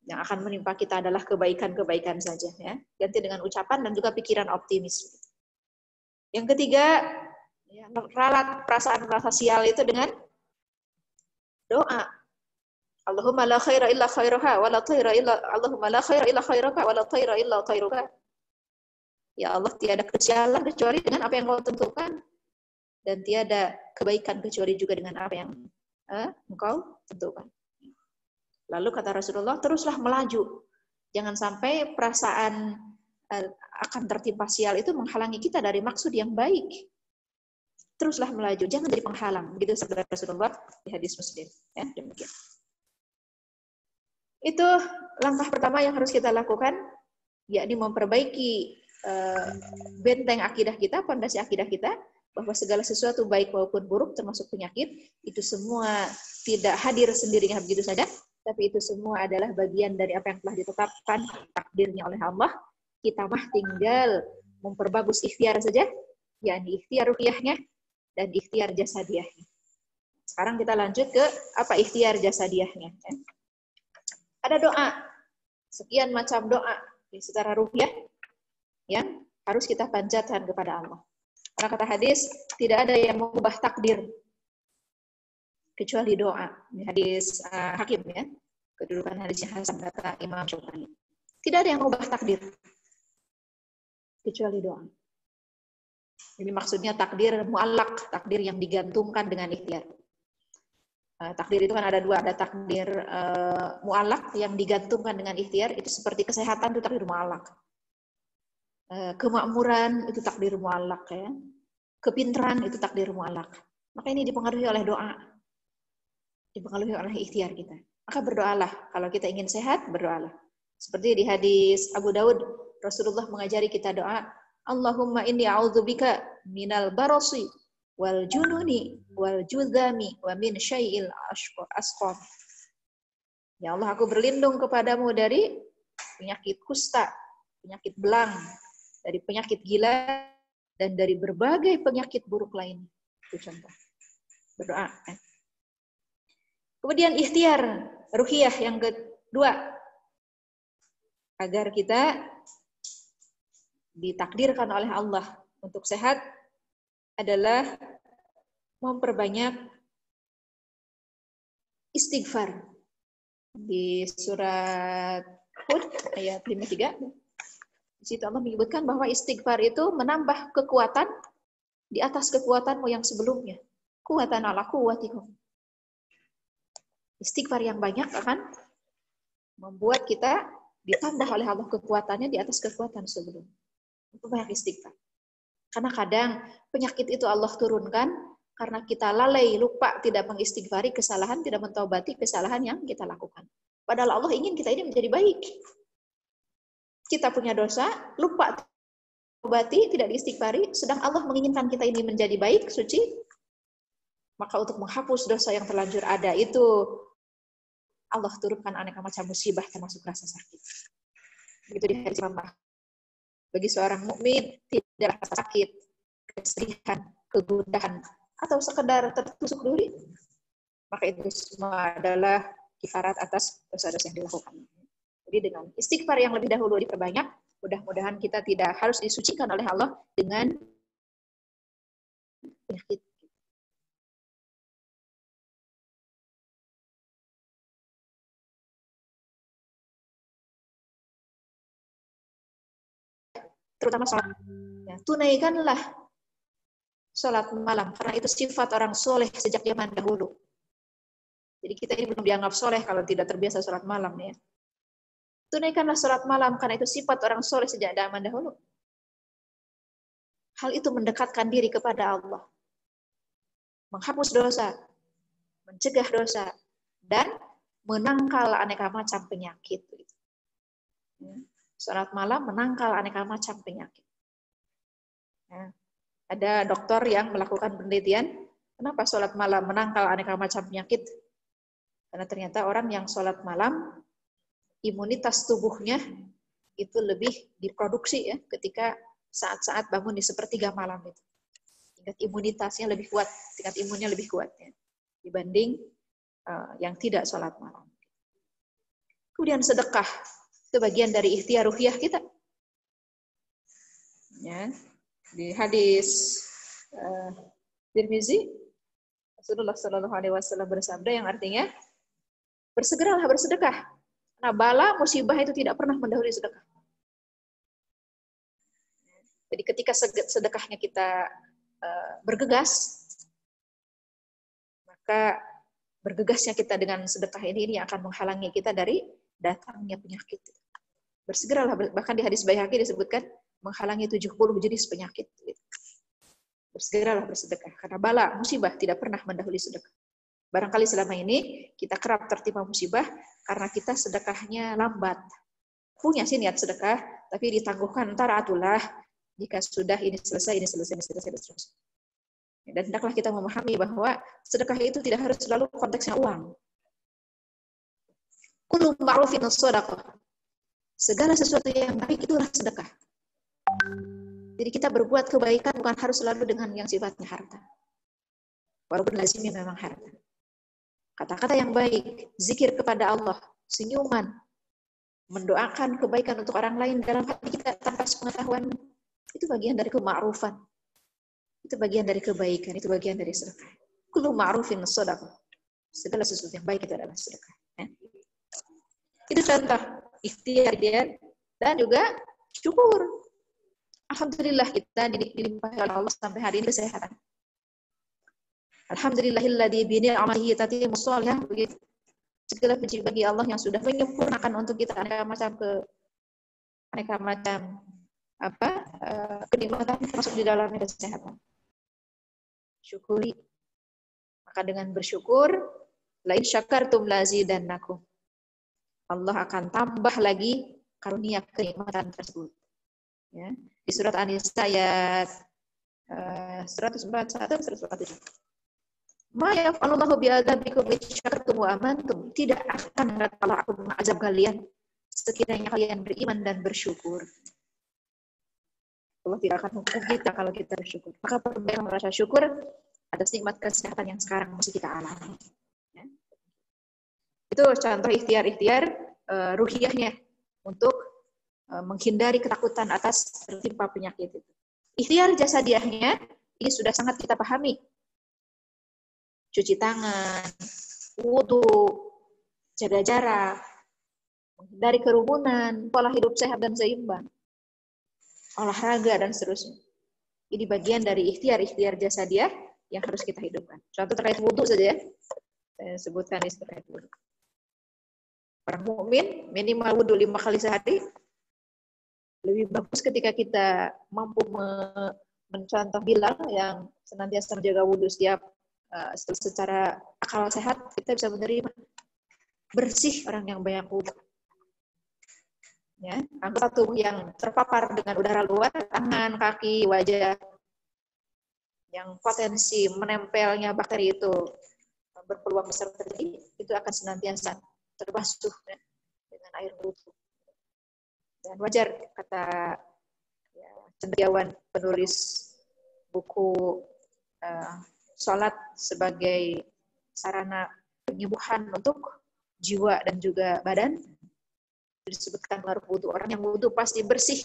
yang akan menimpa kita adalah kebaikan-kebaikan saja, ya. Ganti dengan ucapan dan juga pikiran optimis. Yang ketiga, ya, ralat perasaan merasa sial itu dengan doa. Allahumma la khaira illa khairuha wa la thaira illa Allahumma la khaira illa khairuka wa la thaira illa thairuka. Ya Allah, tiada kesialan kecuali dengan apa yang Kau tentukan dan tiada kebaikan kecuali juga dengan apa yang Engkau tentukan. Lalu kata Rasulullah, teruslah melaju. Jangan sampai perasaan akan tertimpa sial itu menghalangi kita dari maksud yang baik. Teruslah melaju, jangan jadi penghalang. Begitu sabda Rasulullah di hadis Muslim. Ya, demikian. Itu langkah pertama yang harus kita lakukan, yakni memperbaiki benteng akidah kita, pondasi akidah kita, bahwa segala sesuatu baik maupun buruk termasuk penyakit, itu semua tidak hadir sendirinya begitu saja, tapi itu semua adalah bagian dari apa yang telah ditetapkan takdirnya oleh Allah. Kita mah tinggal memperbagus ikhtiar saja, yakni ikhtiar ruhiyahnya dan ikhtiar jasadiahnya. Sekarang kita lanjut ke apa ikhtiar jasadiahnya. Ada doa, sekian macam doa secara ruhiyah yang harus kita panjatkan kepada Allah. Karena kata hadis, tidak ada yang mengubah takdir. kecuali doa. Ini hadis Hakim ya. Kedudukan hadisnya hasan kata Imam Syaukani. Tidak ada yang mengubah takdir kecuali doa. Ini maksudnya takdir mu'allaq, takdir yang digantungkan dengan ikhtiar. Takdir itu kan ada dua, ada takdir mu'allaq yang digantungkan dengan ikhtiar, itu seperti kesehatan itu takdir mu'allaq. Kemakmuran itu takdir mu'allaq ya. Kepintaran itu takdir mu'allaq. Maka ini dipengaruhi oleh doa. Dipengaruhi oleh ikhtiar kita. Maka berdoalah. Kalau kita ingin sehat, berdoalah. Seperti di hadis Abu Daud, Rasulullah mengajari kita doa, Allahumma inni a'udzubika minal barasi wal jununi wal juzami wa min syai'il asqam. Ya Allah, aku berlindung kepadamu dari penyakit kusta, penyakit belang, dari penyakit gila, dan dari berbagai penyakit buruk lain. Itu contoh. Berdoa. Kemudian ikhtiar, ruhiyah yang kedua. Agar kita ditakdirkan oleh Allah untuk sehat adalah memperbanyak istighfar. Di surat Hud ayat 53, di situ Allah menyebutkan bahwa istighfar itu menambah kekuatan di atas kekuatanmu yang sebelumnya. Kuwatan ala kuwatikum. Istighfar yang banyak akan membuat kita ditambah oleh Allah kekuatannya di atas kekuatan sebelumnya. Itu banyak istighfar. Karena kadang penyakit itu Allah turunkan karena kita lalai, lupa, tidak mengistighfari kesalahan, tidak mentaubati kesalahan yang kita lakukan. Padahal Allah ingin kita ini menjadi baik. Kita punya dosa, lupa taubati, tidak diistighfari, sedang Allah menginginkan kita ini menjadi baik, suci. Maka untuk menghapus dosa yang terlanjur ada itu Allah turunkan aneka macam musibah termasuk rasa sakit. Begitu di hadis Imam Ahmad. Bagi seorang mukmin tidak rasa sakit, kesedihan, kegundahan, atau sekedar tertusuk duri, maka itu semua adalah kifarat atas dosa-dosa yang dilakukan. Jadi dengan istighfar yang lebih dahulu diperbanyak, mudah-mudahan kita tidak harus disucikan oleh Allah dengan penyakit. Terutama sholat. Ya, tunaikanlah sholat malam, karena itu sifat orang soleh sejak zaman dahulu. Jadi kita ini belum dianggap soleh kalau tidak terbiasa sholat malam. Ya. Tunaikanlah sholat malam, karena itu sifat orang soleh sejak zaman dahulu. Hal itu mendekatkan diri kepada Allah. Menghapus dosa, mencegah dosa, dan menangkal aneka macam penyakit. Ya. Sholat malam menangkal aneka macam penyakit. Nah, ada dokter yang melakukan penelitian, kenapa sholat malam menangkal aneka macam penyakit? Karena ternyata orang yang sholat malam, imunitas tubuhnya itu lebih diproduksi ya ketika saat-saat bangun di sepertiga malam itu. Tingkat imunitasnya lebih kuat, tingkat imunnya lebih kuat ya, dibanding yang tidak sholat malam. Kemudian sedekah. Itu bagian dari ikhtiar ruhiyah kita. Ya, di hadis Tirmizi, Rasulullah Shallallahu Alaihi Wasallam bersabda yang artinya bersegeralah bersedekah. Karena bala musibah itu tidak pernah mendahului sedekah. Jadi ketika sedekahnya kita bergegas, maka bergegasnya kita dengan sedekah ini akan menghalangi kita dari datangnya penyakit. Bersegeralah, bahkan di hadis Baihaqi disebutkan menghalangi 70 jenis penyakit. Bersegeralah bersedekah, karena bala, musibah tidak pernah mendahului sedekah. Barangkali selama ini kita kerap tertimpa musibah karena kita sedekahnya lambat. Punya sih niat sedekah, tapi ditangguhkan antara atulah jika sudah ini selesai. Dan hendaklah kita memahami bahwa sedekah itu tidak harus selalu konteksnya uang. Kullu ma'rufin shadaqah. Segala sesuatu yang baik itulah sedekah. Jadi kita berbuat kebaikan bukan harus selalu dengan yang sifatnya harta. Walaupun lazimnya memang harta. Kata-kata yang baik, zikir kepada Allah, senyuman, mendoakan kebaikan untuk orang lain dalam hati kita tanpa sepengetahuan, itu bagian dari kema'rufan. Itu bagian dari kebaikan, itu bagian dari sedekah. Kullu ma'rufin shadaqah. Segala sesuatu yang baik itu adalah sedekah. Ya. Itu contoh ikhtiar dia dan juga syukur. Alhamdulillah kita dilimpahi oleh Allah sampai hari ini kesehatan. Alhamdulillahilladzi bi ni'matihi tatimmus shalihah. Begitu. Segala puji bagi Allah yang sudah menyempurnakan untuk kita aneka macam kenikmatan termasuk di dalamnya kesehatan. Syukuri. Maka dengan bersyukur, lain syakartum lazidannakum. Allah akan tambah lagi karunia kenikmatan tersebut. Ya. Di surat An-Nisa ayat 141-147. Ma yaf'alullahu bi'adzabikum in syakartum wa amantum. Tidak akan Allah aku mengazab kalian sekiranya kalian beriman dan bersyukur. Allah tidak akan menghukum kita kalau kita bersyukur. Maka perbaikan merasa syukur atas nikmat kesehatan yang sekarang masih kita alami. Ya. Itu contoh ikhtiar-ikhtiar ruhiyahnya untuk menghindari ketakutan atas tertimpa penyakit itu. Ikhtiar jasadiahnya ini sudah sangat kita pahami. Cuci tangan, wudu, jaga jarak, menghindari kerumunan, pola hidup sehat dan seimbang, olahraga dan seterusnya. Ini bagian dari ikhtiar jasadiah yang harus kita hidupkan. Contoh terkait wudu saja ya. Saya sebutkan ini terkait wudu. Orang mukmin minimal wudu 5 kali sehari. Lebih bagus ketika kita mampu mencontoh Bilal yang senantiasa menjaga wudu secara akal sehat, kita bisa menerima bersih orang yang banyak wudu. Ya, anggota tubuh yang terpapar dengan udara luar, tangan, kaki, wajah, yang potensi menempelnya bakteri itu berpeluang besar terjadi, itu akan senantiasa terbasuh ya, dengan air wudu. Dan wajar kata cendekiawan penulis buku sholat sebagai sarana penyembuhan untuk jiwa dan juga badan. Disebutkan pengaruh wudu. Orang yang wudu pasti bersih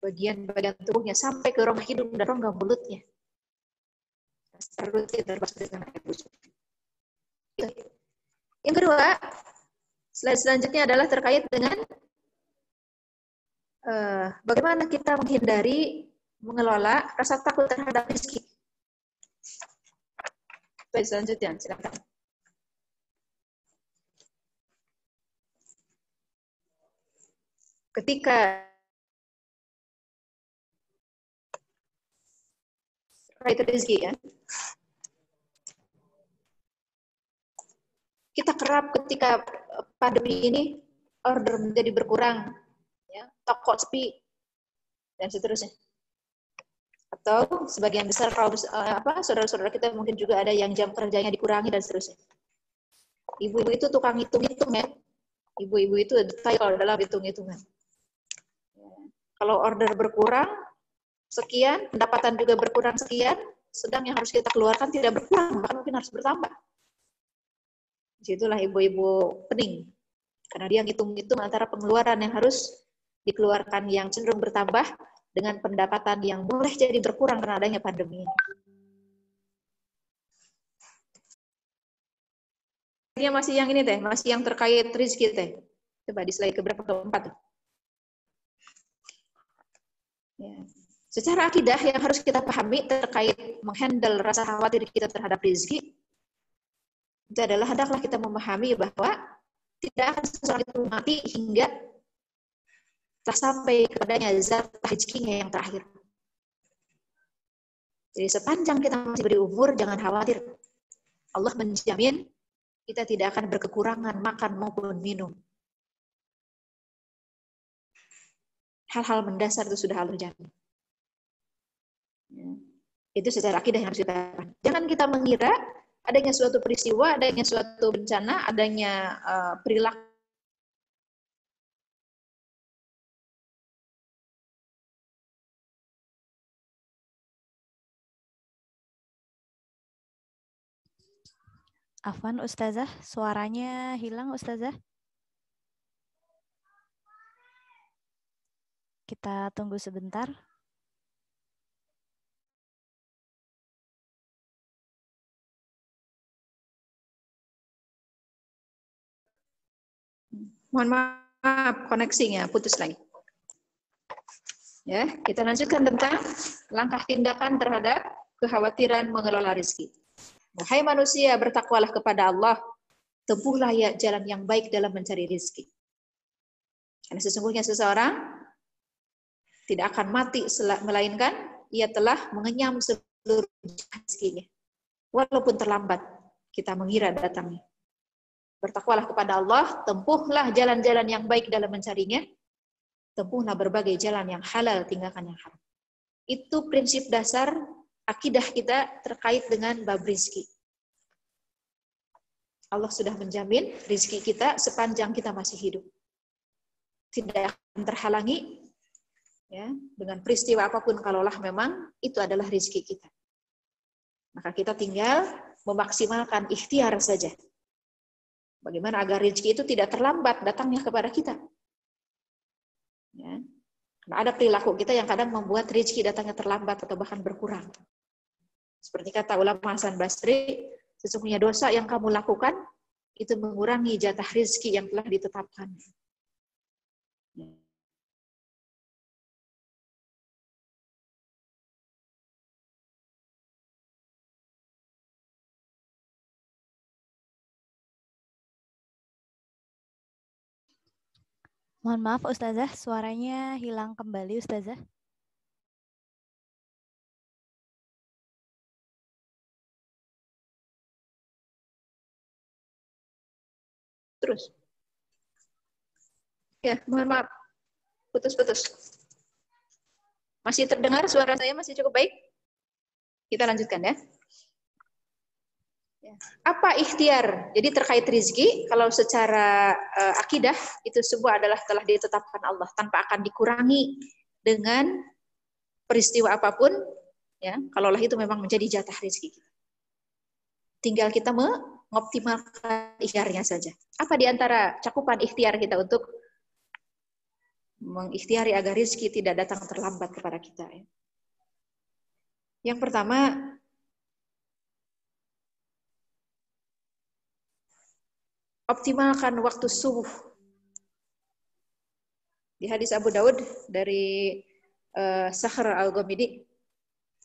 bagian-bagian tubuhnya sampai ke rongga hidung dan rongga mulutnya. Rutin terbasuh dengan air wudu. Yang kedua, slide selanjutnya adalah terkait dengan bagaimana kita menghindari mengelola rasa takut terhadap rezeki. Slide selanjutnya, silakan. Ketika terkait rezeki ya, kita kerap ketika pandemi ini order menjadi berkurang, ya, toko sepi dan seterusnya. Atau sebagian besar saudara-saudara kita mungkin juga ada yang jam kerjanya dikurangi dan seterusnya. Ibu-ibu itu tukang hitung-hitung ya. Ibu-ibu itu detail dalam hitung-hitungan. Kalau order berkurang sekian, pendapatan juga berkurang sekian, sedang yang harus kita keluarkan tidak berkurang, bahkan mungkin harus bertambah. Disitulah ibu-ibu pening. Karena dia ngitung-ngitung antara pengeluaran yang harus dikeluarkan yang cenderung bertambah dengan pendapatan yang boleh jadi berkurang karena adanya pandemi ini. Ini masih yang ini teh, masih yang terkait rezeki teh. Coba di slide keempat. Ya. Secara akidah yang harus kita pahami terkait menghandle rasa khawatir kita terhadap rezeki, itu adalah hendaklah kita memahami bahwa tidak akan seseorang itu mati hingga telah sampai kepadanya zat rezekinya yang terakhir. Jadi sepanjang kita masih berumur, jangan khawatir. Allah menjamin kita tidak akan berkekurangan makan maupun minum. Hal-hal mendasar itu sudah Allah jamin. Ya. Itu secara akidah yang harus kita lakukan. Jangan kita mengira adanya suatu peristiwa, adanya suatu bencana, adanya perilaku Afwan Ustazah, suaranya hilang Ustazah. Kita tunggu sebentar. Mohon maaf, koneksinya putus lagi. Ya, kita lanjutkan tentang langkah tindakan terhadap kekhawatiran mengelola rezeki. Wahai manusia, bertakwalah kepada Allah, tempuhlah ya jalan yang baik dalam mencari rezeki. Karena sesungguhnya seseorang tidak akan mati melainkan ia telah mengenyam seluruh rezekinya. Walaupun terlambat kita mengira datangnya. Bertakwalah kepada Allah, tempuhlah jalan-jalan yang baik dalam mencarinya, tempuhlah berbagai jalan yang halal, tinggalkan yang haram. Itu prinsip dasar akidah kita terkait dengan bab rizki. Allah sudah menjamin rizki kita sepanjang kita masih hidup. Tidak akan terhalangi ya, dengan peristiwa apapun kalaulah memang itu adalah rizki kita. Maka kita tinggal memaksimalkan ikhtiar saja. Bagaimana agar rezeki itu tidak terlambat datangnya kepada kita. Ya. Karena ada perilaku kita yang kadang membuat rezeki datangnya terlambat atau bahkan berkurang. Seperti kata ulama Hasan Basri, sesungguhnya dosa yang kamu lakukan itu mengurangi jatah rezeki yang telah ditetapkan. Ya. Mohon maaf Ustazah, suaranya hilang kembali Ustazah. Terus. Ya, mohon maaf. Putus-putus. Masih terdengar suara saya masih cukup baik? Kita lanjutkan ya. Apa ikhtiar? Jadi terkait rizki, kalau secara akidah itu semua adalah telah ditetapkan Allah tanpa akan dikurangi dengan peristiwa apapun. Ya, kalaulah itu memang menjadi jatah rizki. Tinggal kita mengoptimalkan ikhtiarnya saja. Apa di antara cakupan ikhtiar kita untuk mengikhtiari agar rizki tidak datang terlambat kepada kita? Ya. Yang pertama, optimalkan waktu subuh. Di hadis Abu Daud dari Sakhr al-Ghamidi,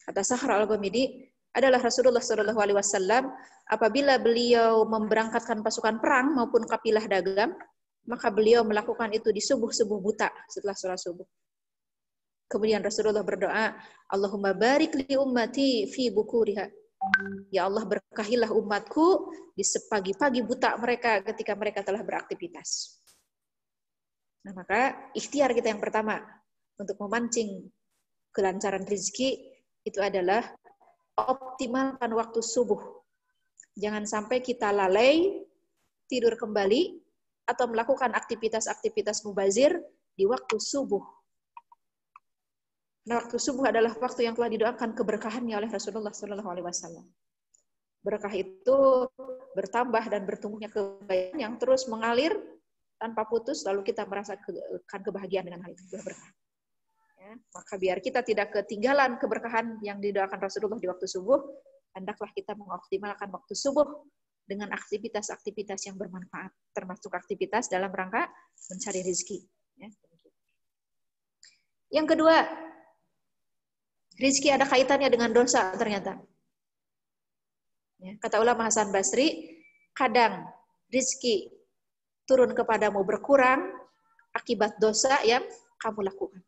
kata Sakhr al-Ghamidi adalah Rasulullah SAW apabila beliau memberangkatkan pasukan perang maupun kafilah dagang, maka beliau melakukan itu di subuh-subuh buta setelah sholat subuh. Kemudian Rasulullah berdoa, Allahumma barik li ummati fi bukuriha. Ya Allah, berkahilah umatku di sepagi-pagi buta mereka ketika mereka telah beraktivitas. Nah, maka ikhtiar kita yang pertama untuk memancing kelancaran rezeki itu adalah optimalkan waktu subuh. Jangan sampai kita lalai, tidur kembali, atau melakukan aktivitas-aktivitas mubazir di waktu subuh. Nah, waktu subuh adalah waktu yang telah didoakan keberkahannya oleh Rasulullah SAW. Berkah itu bertambah dan bertumbuhnya kebaikan yang terus mengalir tanpa putus, lalu kita merasakan kebahagiaan dengan hal itu. Berkah. Ya, maka biar kita tidak ketinggalan keberkahan yang didoakan Rasulullah di waktu subuh, hendaklah kita mengoptimalkan waktu subuh dengan aktivitas-aktivitas yang bermanfaat, termasuk aktivitas dalam rangka mencari rezeki. Ya. Yang kedua, rezeki ada kaitannya dengan dosa ternyata. Ya, kata ulama Hasan Basri, kadang rezeki turun kepadamu berkurang akibat dosa yang kamu lakukan.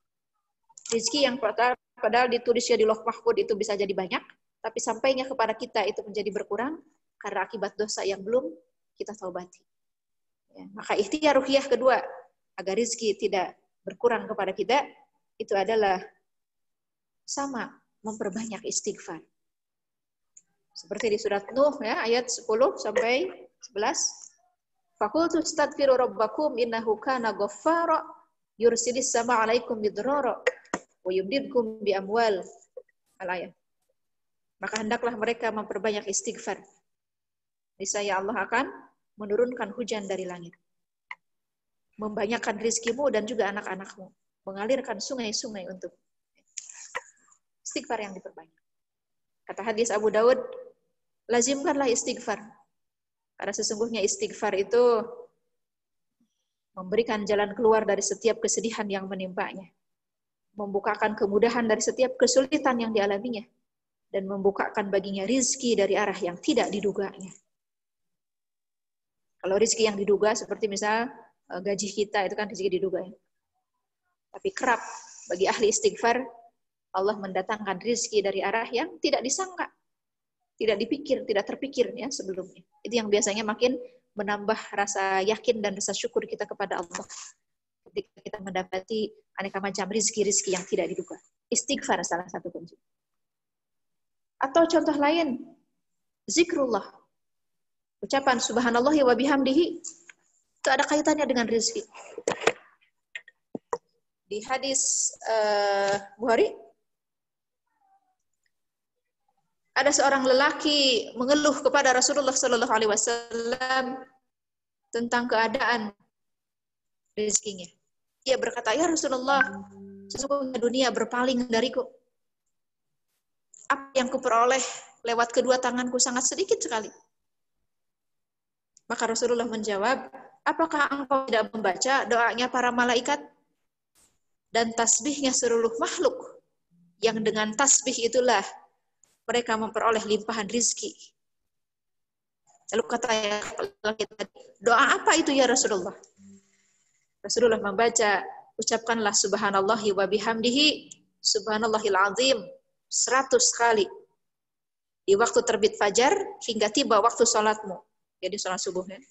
Rezeki yang padahal ditulisnya di Lauh Mahfuz itu bisa jadi banyak, tapi sampainya kepada kita itu menjadi berkurang karena akibat dosa yang belum kita taubati. Ya, maka ikhtiar ruhiyah kedua agar rezeki tidak berkurang kepada kita itu adalah sama memperbanyak istighfar. Seperti di surat Nuh ya, ayat 10 sampai 11. Faqultu astaghfiru rabbakum innahu kana ghaffara yursilis sama 'alaikum bidrara wa yumdidkum bi amwal. Al-ayat. Maka hendaklah mereka memperbanyak istighfar. Niscaya Allah akan menurunkan hujan dari langit. Membanyakkan rizkimu dan juga anak-anakmu. Mengalirkan sungai-sungai untuk istighfar yang diperbanyak. Kata hadis Abu Daud, lazimkanlah istighfar. Karena sesungguhnya istighfar itu memberikan jalan keluar dari setiap kesedihan yang menimpanya, membukakan kemudahan dari setiap kesulitan yang dialaminya, dan membukakan baginya rizki dari arah yang tidak diduganya. Kalau rizki yang diduga seperti misal gaji kita itu kan rizki diduga ya. Tapi kerap bagi ahli istighfar Allah mendatangkan rizki dari arah yang tidak disangka, tidak dipikir, tidak terpikir ya sebelumnya. Itu yang biasanya makin menambah rasa yakin dan rasa syukur kita kepada Allah ketika kita mendapati aneka macam rizki-rizki yang tidak diduga. Istighfar salah satu kunci. Atau contoh lain, zikrullah. Ucapan subhanallah wa bihamdihi itu ada kaitannya dengan rizki. Di hadis Bukhari ada seorang lelaki mengeluh kepada Rasulullah Sallallahu Alaihi Wasallam tentang keadaan rezekinya. Dia berkata, ya Rasulullah, sesungguhnya dunia berpaling dariku. Apa yang kuperoleh lewat kedua tanganku sangat sedikit sekali. Maka Rasulullah menjawab, apakah engkau tidak membaca doanya para malaikat dan tasbihnya seluruh makhluk, yang dengan tasbih itulah mereka memperoleh limpahan rizki. Lalu kata kita, doa apa itu ya Rasulullah? Rasulullah membaca, ucapkanlah subhanallahi wa bihamdihi, subhanallahil azim 100 kali. Di waktu terbit fajar hingga tiba waktu sholatmu. Jadi sholat subuhnya.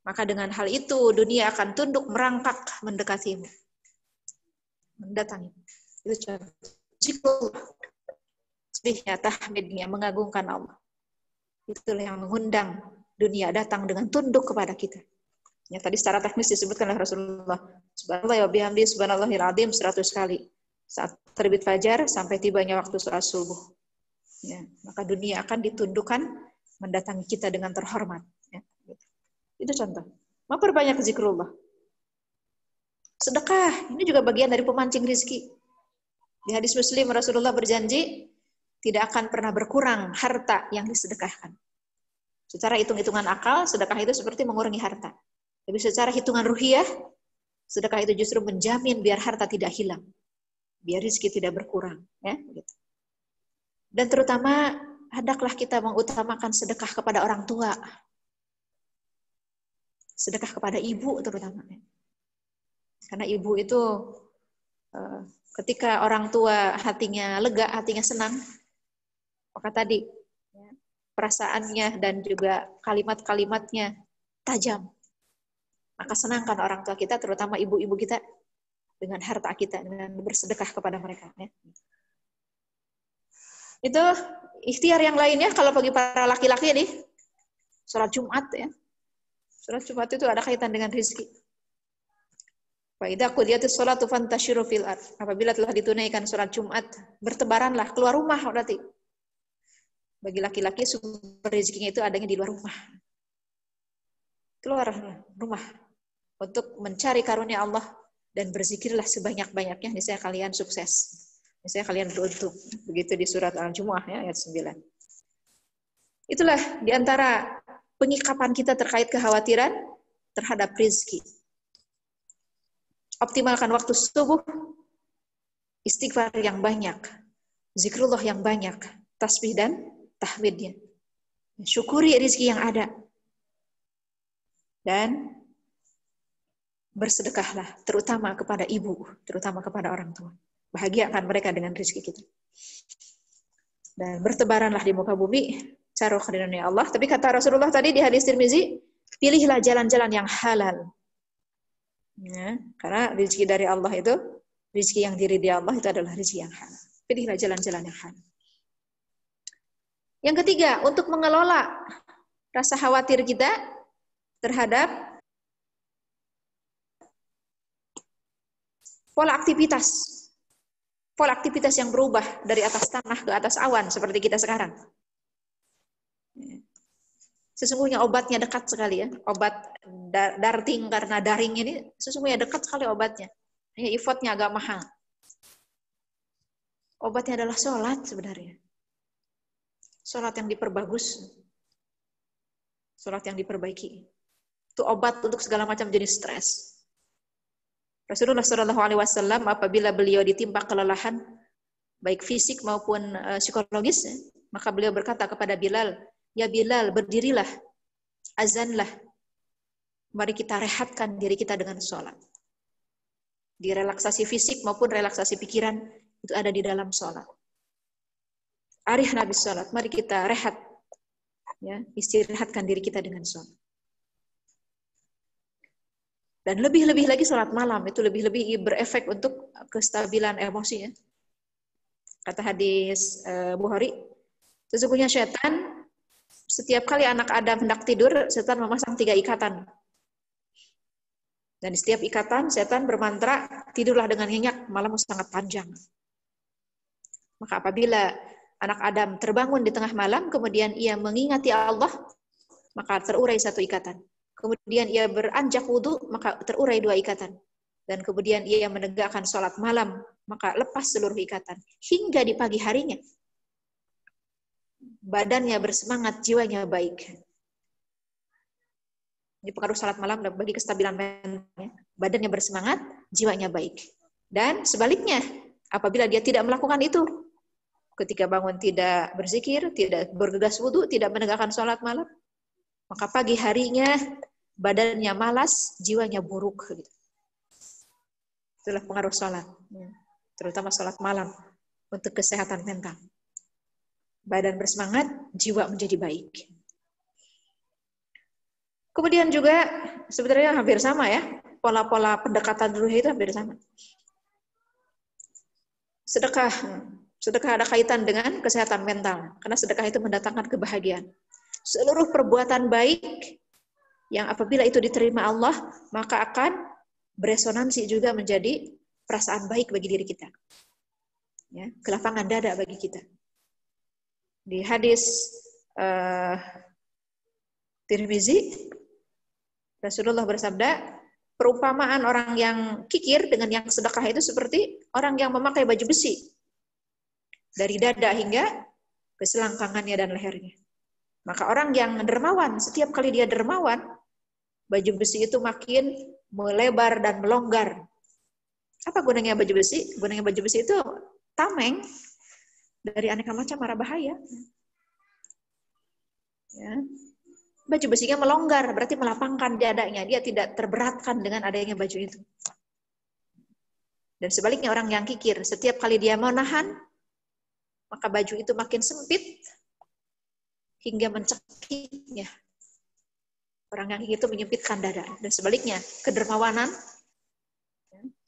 Maka dengan hal itu dunia akan tunduk merangkak mendekatimu. Mendatangi. Itu contoh. Zikrullah. Tasbihnya, tahmidnya, mengagungkan Allah. Itulah yang mengundang dunia datang dengan tunduk kepada kita. Yang tadi secara teknis disebutkan oleh Rasulullah. Subhanallah wa bihamdi, subhanallahil azim 100 kali. Saat terbit fajar sampai tibanya waktu sholat subuh. Ya, maka dunia akan ditundukkan mendatangi kita dengan terhormat. Ya, gitu. Itu contoh. Memperbanyak zikrullah. Sedekah, ini juga bagian dari pemancing rizki. Di hadis Muslim Rasulullah berjanji tidak akan pernah berkurang harta yang disedekahkan. Secara hitung-hitungan akal, sedekah itu seperti mengurangi harta. Tapi secara hitungan ruhiyah, sedekah itu justru menjamin biar harta tidak hilang. Biar rizki tidak berkurang. Ya, gitu. Dan terutama, hendaklah kita mengutamakan sedekah kepada orang tua. Sedekah kepada ibu terutama. Karena ibu itu ketika orang tua hatinya lega, hatinya senang, maka tadi perasaannya dan juga kalimat-kalimatnya tajam. Maka senangkan orang tua kita, terutama ibu-ibu kita, dengan harta kita, dengan bersedekah kepada mereka. Ya. Itu ikhtiar yang lainnya kalau bagi para laki-laki nih, sholat Jumat ya. Sholat Jumat itu ada kaitan dengan rezeki. Wa idza qudiyatis sholatu fantashiru fil ard. Apabila telah ditunaikan sholat Jumat, bertebaranlah keluar rumah berarti. Bagi laki-laki sumber rezekinya itu adanya di luar rumah. Keluar rumah untuk mencari karunia Allah dan berzikirlah sebanyak-banyaknya, niscaya kalian sukses. Niscaya kalian beruntung. Begitu di surat Al-Jumu'ah ya, ayat 9. Itulah diantara penyikapan kita terkait kekhawatiran terhadap rezeki. Optimalkan waktu subuh, istighfar yang banyak, zikrullah yang banyak, tasbih dan tahmidnya. Syukuri rezeki yang ada. Dan bersedekahlah, terutama kepada ibu, terutama kepada orang tua. Bahagiakan mereka dengan rezeki kita. Dan bertebaranlah di muka bumi, cari karunia Allah. Tapi kata Rasulullah tadi di hadis Tirmizi, pilihlah jalan-jalan yang halal. Ya, karena rezeki dari Allah itu, rezeki yang diridhai Allah itu adalah rezeki yang halal. Pilihlah jalan-jalan yang halal. Yang ketiga, untuk mengelola rasa khawatir kita terhadap pola aktivitas yang berubah dari atas tanah ke atas awan seperti kita sekarang. Sesungguhnya obatnya dekat sekali ya. Obat darting karena daring ini sesungguhnya dekat sekali obatnya. Hanya effortnya agak mahal. Obatnya adalah sholat sebenarnya. Sholat yang diperbagus. Sholat yang diperbaiki. Itu obat untuk segala macam jenis stres. Rasulullah SAW apabila beliau ditimpa kelelahan, baik fisik maupun psikologis, maka beliau berkata kepada Bilal, "Ya Bilal, berdirilah, azanlah. Mari kita rehatkan diri kita dengan sholat." Di relaksasi fisik maupun relaksasi pikiran itu ada di dalam sholat. Arihna bis sholat, mari kita rehat, ya, istirahatkan diri kita dengan sholat. Dan lebih-lebih lagi sholat malam itu lebih-lebih berefek untuk kestabilan emosi, ya. Kata hadis Bukhari, sesungguhnya setan setiap kali anak Adam hendak tidur, setan memasang 3 ikatan. Dan di setiap ikatan, setan bermantra, tidurlah dengan nyenyak, malammu sangat panjang. Maka apabila anak Adam terbangun di tengah malam, kemudian ia mengingati Allah, maka terurai 1 ikatan. Kemudian ia beranjak wudhu, maka terurai 2 ikatan. Dan kemudian ia menegakkan sholat malam, maka lepas seluruh ikatan. Hingga di pagi harinya, badannya bersemangat, jiwanya baik. Ini pengaruh salat malam bagi kestabilan mentalnya. Badannya bersemangat, jiwanya baik. Dan sebaliknya, apabila dia tidak melakukan itu, ketika bangun tidak berzikir, tidak bergegas wudhu, tidak menegakkan salat malam, maka pagi harinya badannya malas, jiwanya buruk. Itulah pengaruh salat, terutama salat malam untuk kesehatan mental. Badan bersemangat, jiwa menjadi baik. Kemudian juga sebenarnya hampir sama, ya, pola-pola pendekatan ruhiyah itu hampir sama. Sedekah ada kaitan dengan kesehatan mental, karena sedekah itu mendatangkan kebahagiaan. Seluruh perbuatan baik yang apabila itu diterima Allah, maka akan beresonansi juga menjadi perasaan baik bagi diri kita, ya, kelapangan dada bagi kita. Di hadis Tirmizi, Rasulullah bersabda, perumpamaan orang yang kikir dengan yang sedekah itu seperti orang yang memakai baju besi dari dada hingga ke selangkangannya dan lehernya. Maka orang yang dermawan, setiap kali dia dermawan, baju besi itu makin melebar dan melonggar. Apa gunanya baju besi? Gunanya baju besi itu tameng dari aneka macam mara bahaya. Ya. Baju besinya melonggar, berarti melapangkan dadanya. Dia tidak terberatkan dengan adanya baju itu. Dan sebaliknya orang yang kikir, setiap kali dia mau nahan, maka baju itu makin sempit hingga mencekiknya. Orang yang kikir itu menyempitkan dada. Dan sebaliknya, kedermawanan,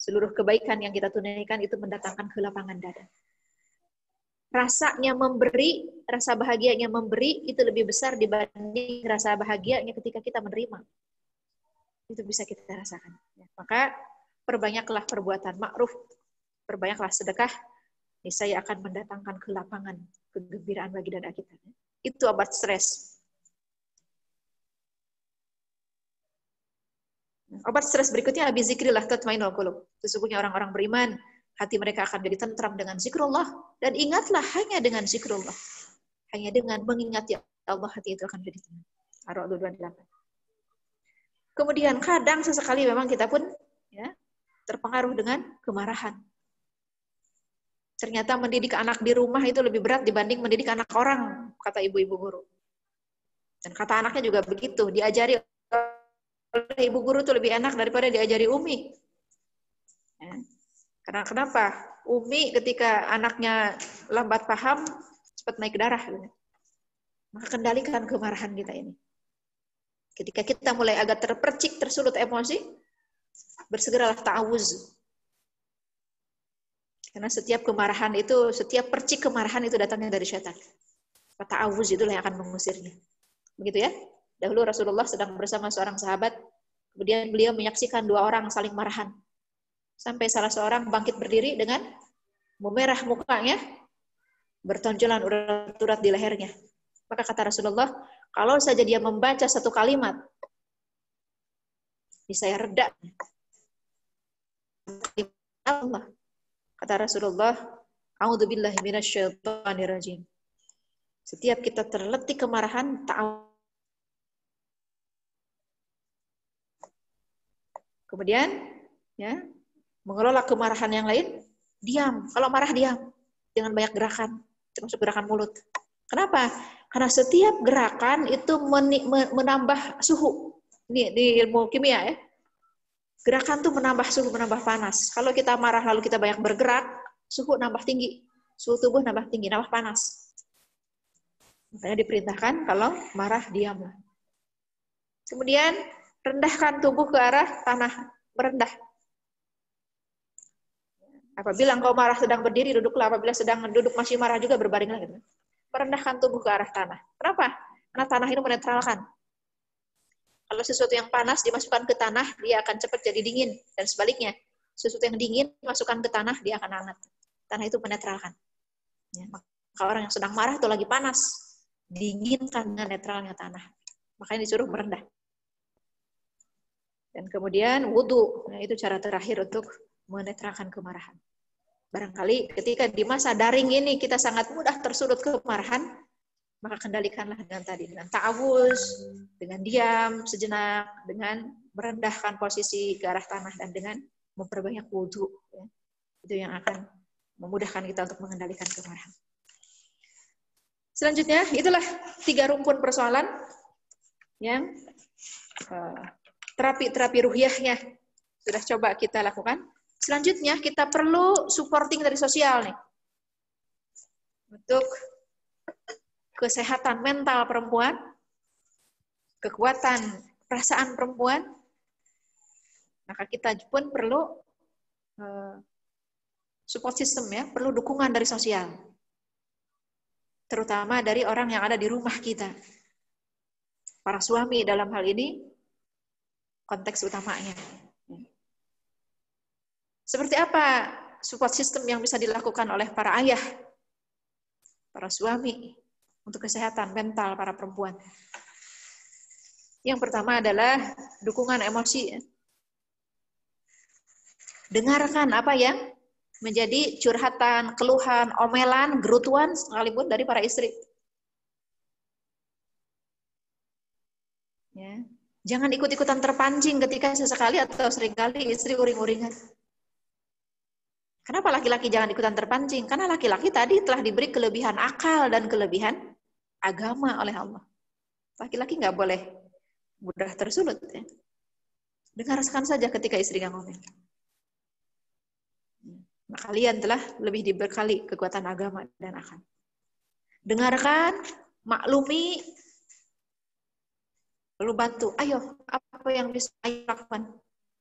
seluruh kebaikan yang kita tunaikan itu mendatangkan kelapangan dada. Rasanya memberi, rasa bahagianya memberi itu lebih besar dibanding rasa bahagianya ketika kita menerima. Itu bisa kita rasakan. Maka perbanyaklah perbuatan ma'ruf, perbanyaklah sedekah, niscaya akan mendatangkan kelapangan, kegembiraan bagi dada kita. Itu obat stres. Obat stres berikutnya, bizikrillah tatma'innul qulub. Sesungguhnya orang-orang beriman, hati mereka akan jadi tentram dengan zikrullah. Dan ingatlah, hanya dengan zikrullah, hanya dengan mengingati Allah, hati itu akan jadi tenang. Ar-Ra'd 28. Kemudian kadang sesekali memang kita pun, ya, terpengaruh dengan kemarahan. Ternyata mendidik anak di rumah itu lebih berat dibanding mendidik anak orang, kata ibu-ibu guru. Dan kata anaknya juga begitu, diajari oleh ibu guru itu lebih enak daripada diajari Umi. Ya. Karena kenapa? Umi ketika anaknya lambat paham, cepat naik darah. Maka kendalikan kemarahan kita ini. Ketika kita mulai agak terpercik, tersulut emosi, bersegeralah ta'awuz. Karena setiap kemarahan itu, setiap percik kemarahan itu datangnya dari syaitan. Ta'awuz itulah yang akan mengusirnya. Begitu ya? Dahulu Rasulullah sedang bersama seorang sahabat, kemudian beliau menyaksikan 2 orang saling marahan. Sampai salah seorang bangkit berdiri dengan memerah mukanya, bertonjolan urat-urat di lehernya. Maka kata Rasulullah, kalau saja dia membaca 1 kalimat, saya reda. Allah. Kata Rasulullah, a'udzubillahi minasyaitonirrajim. Setiap kita terletik kemarahan, Kemudian ya, mengelola kemarahan yang lain, diam. Kalau marah diam, jangan banyak gerakan, termasuk gerakan mulut. Kenapa? Karena setiap gerakan itu menambah suhu. Ini di ilmu kimia ya. Gerakan tuh menambah suhu, menambah panas. Kalau kita marah lalu kita banyak bergerak, suhu nambah tinggi. Suhu tubuh nambah tinggi, nambah panas. Makanya diperintahkan kalau marah diamlah. Kemudian rendahkan tubuh ke arah tanah, merendah. Apabila engkau marah sedang berdiri, duduklah. Apabila sedang duduk masih marah juga, berbaringlah gitu. Merendahkan tubuh ke arah tanah. Kenapa? Karena tanah itu menetralkan. Kalau sesuatu yang panas dimasukkan ke tanah, dia akan cepat jadi dingin. Dan sebaliknya, sesuatu yang dingin dimasukkan ke tanah, dia akan hangat. Tanah itu menetralkan. Ya, maka orang yang sedang marah itu lagi panas, dinginkan dengan netralnya tanah. Makanya disuruh merendah. Dan kemudian wudhu. Nah, itu cara terakhir untuk menetralkan kemarahan. Barangkali ketika di masa daring ini kita sangat mudah tersulut kemarahan, maka kendalikanlah dengan tadi, dengan ta'awuz, dengan diam sejenak, dengan merendahkan posisi ke arah tanah, dan dengan memperbanyak wudhu. Ya. Itu yang akan memudahkan kita untuk mengendalikan kemarahan. Selanjutnya, itulah 3 rumpun persoalan yang terapi ruhiyahnya sudah coba kita lakukan. Selanjutnya, kita perlu supporting dari sosial nih. Untuk kesehatan mental perempuan, kekuatan perasaan perempuan, maka kita pun perlu support system ya, perlu dukungan dari sosial. Terutama dari orang yang ada di rumah kita. Para suami dalam hal ini konteks utamanya. Seperti apa support system yang bisa dilakukan oleh para ayah, para suami, untuk kesehatan mental para perempuan? Yang pertama adalah dukungan emosi. Dengarkan apa yang menjadi curhatan, keluhan, omelan, gerutuan sekalipun dari para istri. Ya. Jangan ikut-ikutan terpancing ketika sesekali atau seringkali istri uring-uringan. Kenapa laki-laki jangan ikutan terpancing? Karena laki-laki tadi telah diberi kelebihan akal dan kelebihan agama oleh Allah. Laki-laki nggak boleh mudah tersulut. Ya. Dengarkan saja ketika istrinya ngomong. Nah, kalian telah lebih dibekali kekuatan agama dan akal. Dengarkan, maklumi, lalu bantu. Ayo, apa yang bisa saya lakukan?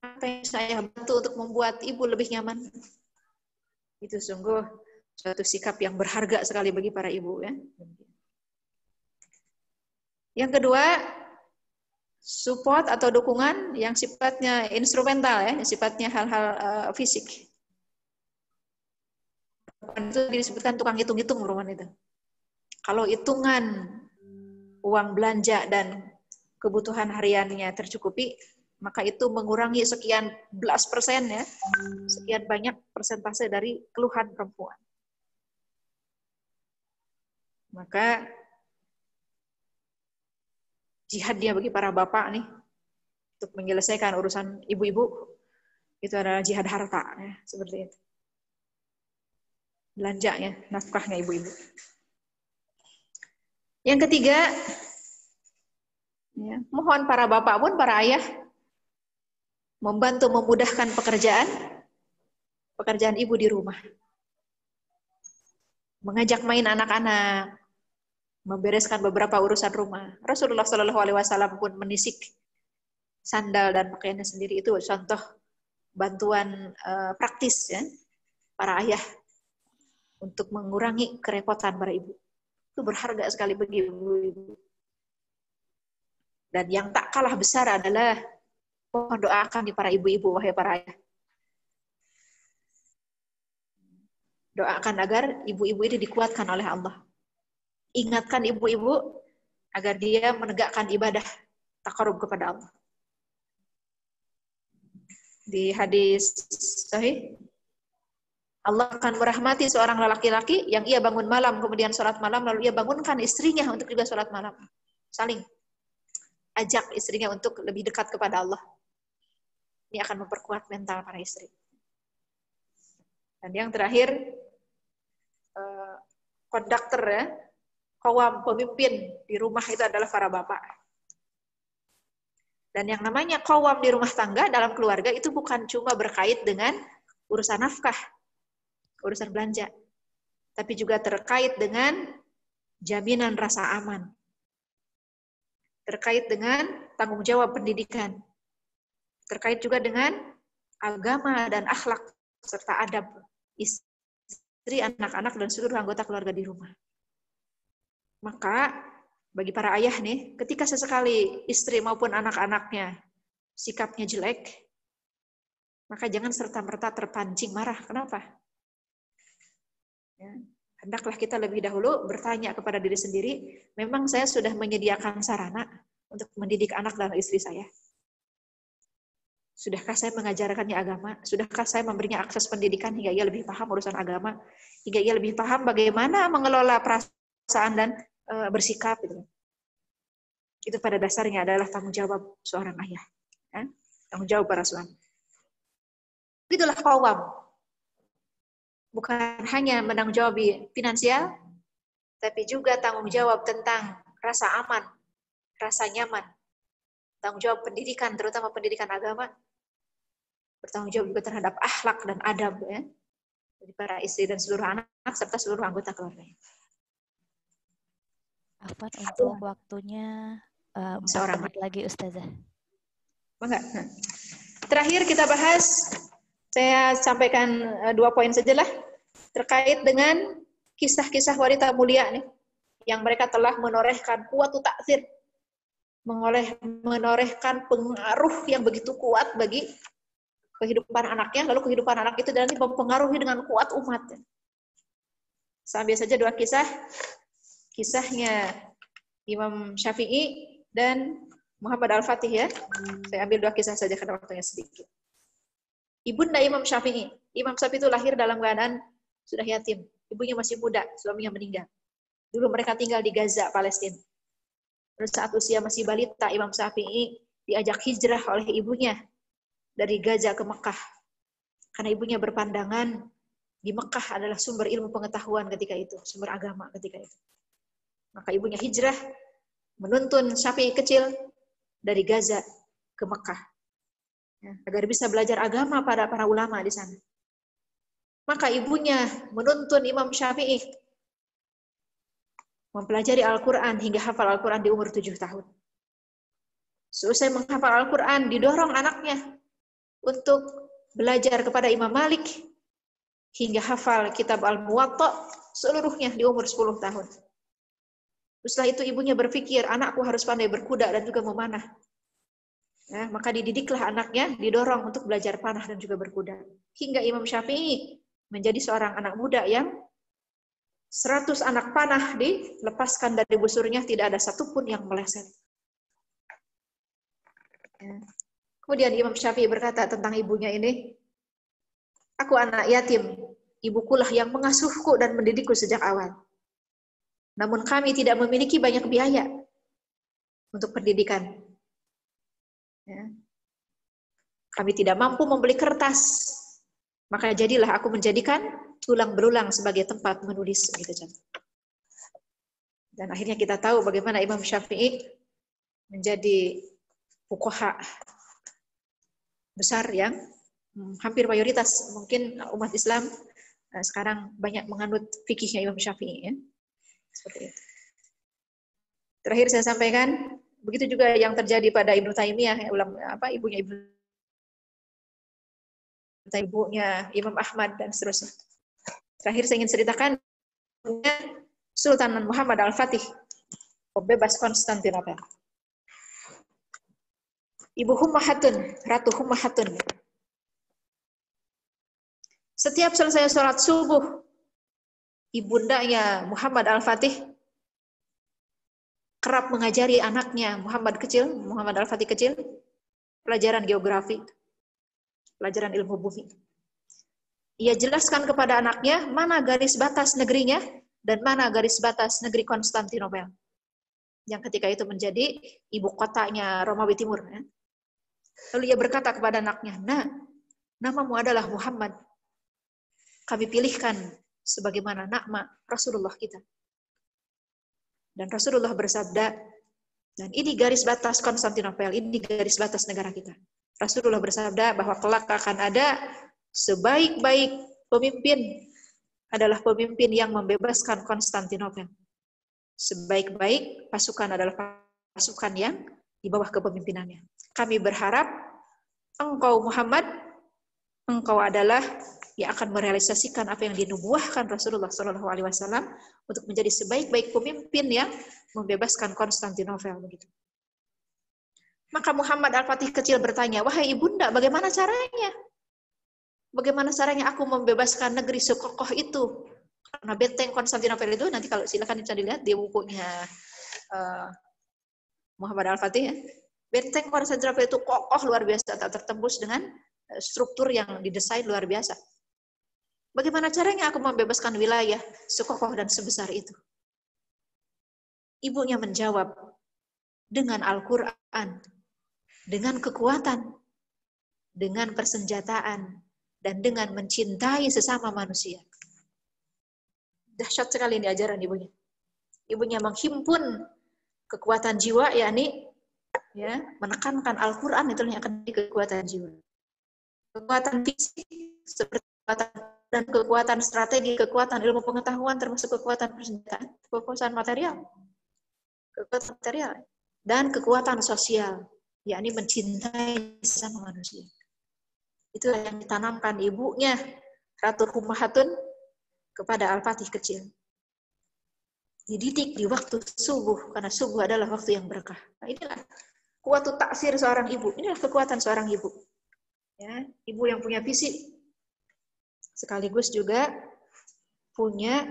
Apa yang saya bantu untuk membuat ibu lebih nyaman? Itu sungguh suatu sikap yang berharga sekali bagi para ibu. Ya. Yang kedua, support atau dukungan yang sifatnya instrumental, ya, yang sifatnya hal-hal fisik. Itu disebutkan tukang hitung-hitung perumahan itu. Kalau hitungan uang belanja dan kebutuhan hariannya tercukupi, maka itu mengurangi sekian belas persen, ya, sekian banyak persentase dari keluhan perempuan. Maka jihadnya bagi para bapak nih untuk menyelesaikan urusan ibu-ibu itu adalah jihad harta, ya, seperti itu. Belanjanya, nafkahnya ibu-ibu. Yang ketiga, ya, mohon para bapak pun, para ayah, membantu memudahkan pekerjaan ibu di rumah. Mengajak main anak-anak, membereskan beberapa urusan rumah. Rasulullah SAW pun menisik sandal dan pakaiannya sendiri. Itu contoh bantuan praktis, ya, para ayah untuk mengurangi kerepotan para ibu. Itu berharga sekali bagi ibu-ibu. Dan yang tak kalah besar adalah mohon doakan di para ibu-ibu, wahai para ayah. Doakan agar ibu-ibu ini dikuatkan oleh Allah. Ingatkan ibu-ibu agar dia menegakkan ibadah taqarrub kepada Allah. Di hadis sahih, Allah akan merahmati seorang laki-laki yang ia bangun malam, kemudian sholat malam, lalu ia bangunkan istrinya untuk juga sholat malam. Saling ajak istrinya untuk lebih dekat kepada Allah. Ini akan memperkuat mental para istri. Dan yang terakhir, konduktor ya, qawam, pemimpin di rumah itu adalah para bapak. Dan yang namanya qawam di rumah tangga dalam keluarga itu bukan cuma berkait dengan urusan nafkah, urusan belanja, tapi juga terkait dengan jaminan rasa aman, terkait dengan tanggung jawab pendidikan, terkait juga dengan agama dan akhlak serta adab istri, anak-anak, dan seluruh anggota keluarga di rumah. Maka bagi para ayah nih, ketika sesekali istri maupun anak-anaknya sikapnya jelek, maka jangan serta-merta terpancing marah. Kenapa? Ya, hendaklah kita lebih dahulu bertanya kepada diri sendiri, memang saya sudah menyediakan sarana untuk mendidik anak dan istri saya? Sudahkah saya mengajarkannya agama? Sudahkah saya memberinya akses pendidikan hingga ia lebih paham urusan agama? Hingga ia lebih paham bagaimana mengelola perasaan dan bersikap? Gitu. Itu pada dasarnya adalah tanggung jawab seorang ayah. Ya? Tanggung jawab para suami. Itulah qawam. Bukan hanya menanggung jawab finansial, tapi juga tanggung jawab tentang rasa aman, rasa nyaman. Tanggung jawab pendidikan, terutama pendidikan agama. Bertanggung jawab juga terhadap akhlak dan adab ya, dari para istri dan seluruh anak serta seluruh anggota keluarga. Afwan untuk waktunya 4 menit lagi Ustazah. Enggak. Terakhir kita bahas, saya sampaikan 2 poin sajalah terkait dengan kisah-kisah wanita mulia nih yang mereka telah menorehkan kuwatu ta'tsir, menorehkan pengaruh yang begitu kuat bagi kehidupan anaknya, lalu kehidupan anak itu nanti mempengaruhi dengan kuat umat. Saya ambil saja 2 kisah. Kisahnya Imam Syafi'i dan Muhammad Al-Fatih ya. Saya ambil 2 kisah saja karena waktunya sedikit. Ibunda Imam Syafi'i. Imam Syafi'i itu lahir dalam keadaan sudah yatim. Ibunya masih muda, suaminya meninggal. Dulu mereka tinggal di Gaza, Palestina. Terus saat usia masih balita, Imam Syafi'i diajak hijrah oleh ibunya dari Gaza ke Mekah. Karena ibunya berpandangan di Mekah adalah sumber ilmu pengetahuan ketika itu, sumber agama ketika itu. Maka ibunya hijrah, menuntun Syafi'i kecil dari Gaza ke Mekah. Ya, agar bisa belajar agama pada para ulama di sana. Maka ibunya menuntun Imam Syafi'i mempelajari Al-Quran hingga hafal Al-Quran di umur 7 tahun. Selesai menghafal Al-Quran, didorong anaknya untuk belajar kepada Imam Malik hingga hafal kitab Al-Muwatta seluruhnya di umur 10 tahun. Setelah itu ibunya berpikir, anakku harus pandai berkuda dan juga memanah. Ya, maka dididiklah anaknya, didorong untuk belajar panah dan juga berkuda. Hingga Imam Syafi'i menjadi seorang anak muda yang 100 anak panah dilepaskan dari busurnya, tidak ada satupun yang meleset. Ya. Kemudian Imam Syafi'i berkata tentang ibunya ini, aku anak yatim, ibukulah yang mengasuhku dan mendidikku sejak awal. Namun kami tidak memiliki banyak biaya untuk pendidikan. Ya. Kami tidak mampu membeli kertas, maka jadilah aku menjadikan tulang belulang sebagai tempat menulis. Dan akhirnya kita tahu bagaimana Imam Syafi'i menjadi fuqaha besar yang hampir mayoritas mungkin umat Islam sekarang banyak menganut fikihnya Imam Syafi'i ya. Seperti itu. Terakhir saya sampaikan, begitu juga yang terjadi pada Ibnu Taimiyah, ibunya Imam Ahmad dan seterusnya. Terakhir saya ingin ceritakan Sultan Muhammad Al-Fatih, pembebas Konstantinopel. Ibu Hummahatun, Ratu Hummahatun. Setiap selesai sholat subuh, ibundanya Muhammad Al-Fatih kerap mengajari anaknya Muhammad Al-Fatih kecil, pelajaran geografi, pelajaran ilmu bumi. Ia jelaskan kepada anaknya mana garis batas negerinya dan mana garis batas negeri Konstantinopel, yang ketika itu menjadi ibu kotanya Romawi Timur. Ya. Lalu ia berkata kepada anaknya, "Nak, namamu adalah Muhammad. Kami pilihkan sebagaimana nama Rasulullah kita." Dan Rasulullah bersabda, dan ini garis batas Konstantinopel, ini garis batas negara kita. Rasulullah bersabda bahwa kelak akan ada sebaik-baik pemimpin adalah pemimpin yang membebaskan Konstantinopel. Sebaik-baik pasukan adalah pasukan yang di bawah kepemimpinannya. Kami berharap engkau Muhammad, engkau adalah yang akan merealisasikan apa yang dinubuahkan Rasulullah SAW untuk menjadi sebaik-baik pemimpin yang membebaskan Konstantinopel begitu. Maka Muhammad Al-Fatih kecil bertanya, "Wahai ibunda, bagaimana caranya? Bagaimana caranya aku membebaskan negeri sekokoh itu?" Karena benteng Konstantinopel itu nanti kalau silakan bisa dilihat di bukunya Muhammad Al-Fatih ya. Benteng Konstantinopel itu kokoh luar biasa, tak tertembus dengan struktur yang didesain luar biasa. Bagaimana caranya aku membebaskan wilayah sekokoh dan sebesar itu? Ibunya menjawab, dengan Al-Quran, dengan kekuatan, dengan persenjataan, dan dengan mencintai sesama manusia. Dahsyat sekali ini ajaran ibunya. Ibunya menghimpun kekuatan jiwa, yakni ya, menekankan Al-Quran itu yang akan menjadi kekuatan jiwa. Kekuatan fisik seperti kekuatan dan kekuatan strategi, kekuatan ilmu pengetahuan termasuk kekuatan persenjataan, kekuatan material, dan kekuatan sosial, yakni mencintai sesama manusia. Itulah yang ditanamkan ibunya Ratu Ummahatun kepada Al-Fatih kecil. Dididik di waktu subuh, karena subuh adalah waktu yang berkah. Nah, inilah kuwatu taksir seorang ibu. Inilah kekuatan seorang ibu. Ya, ibu yang punya visi, sekaligus juga punya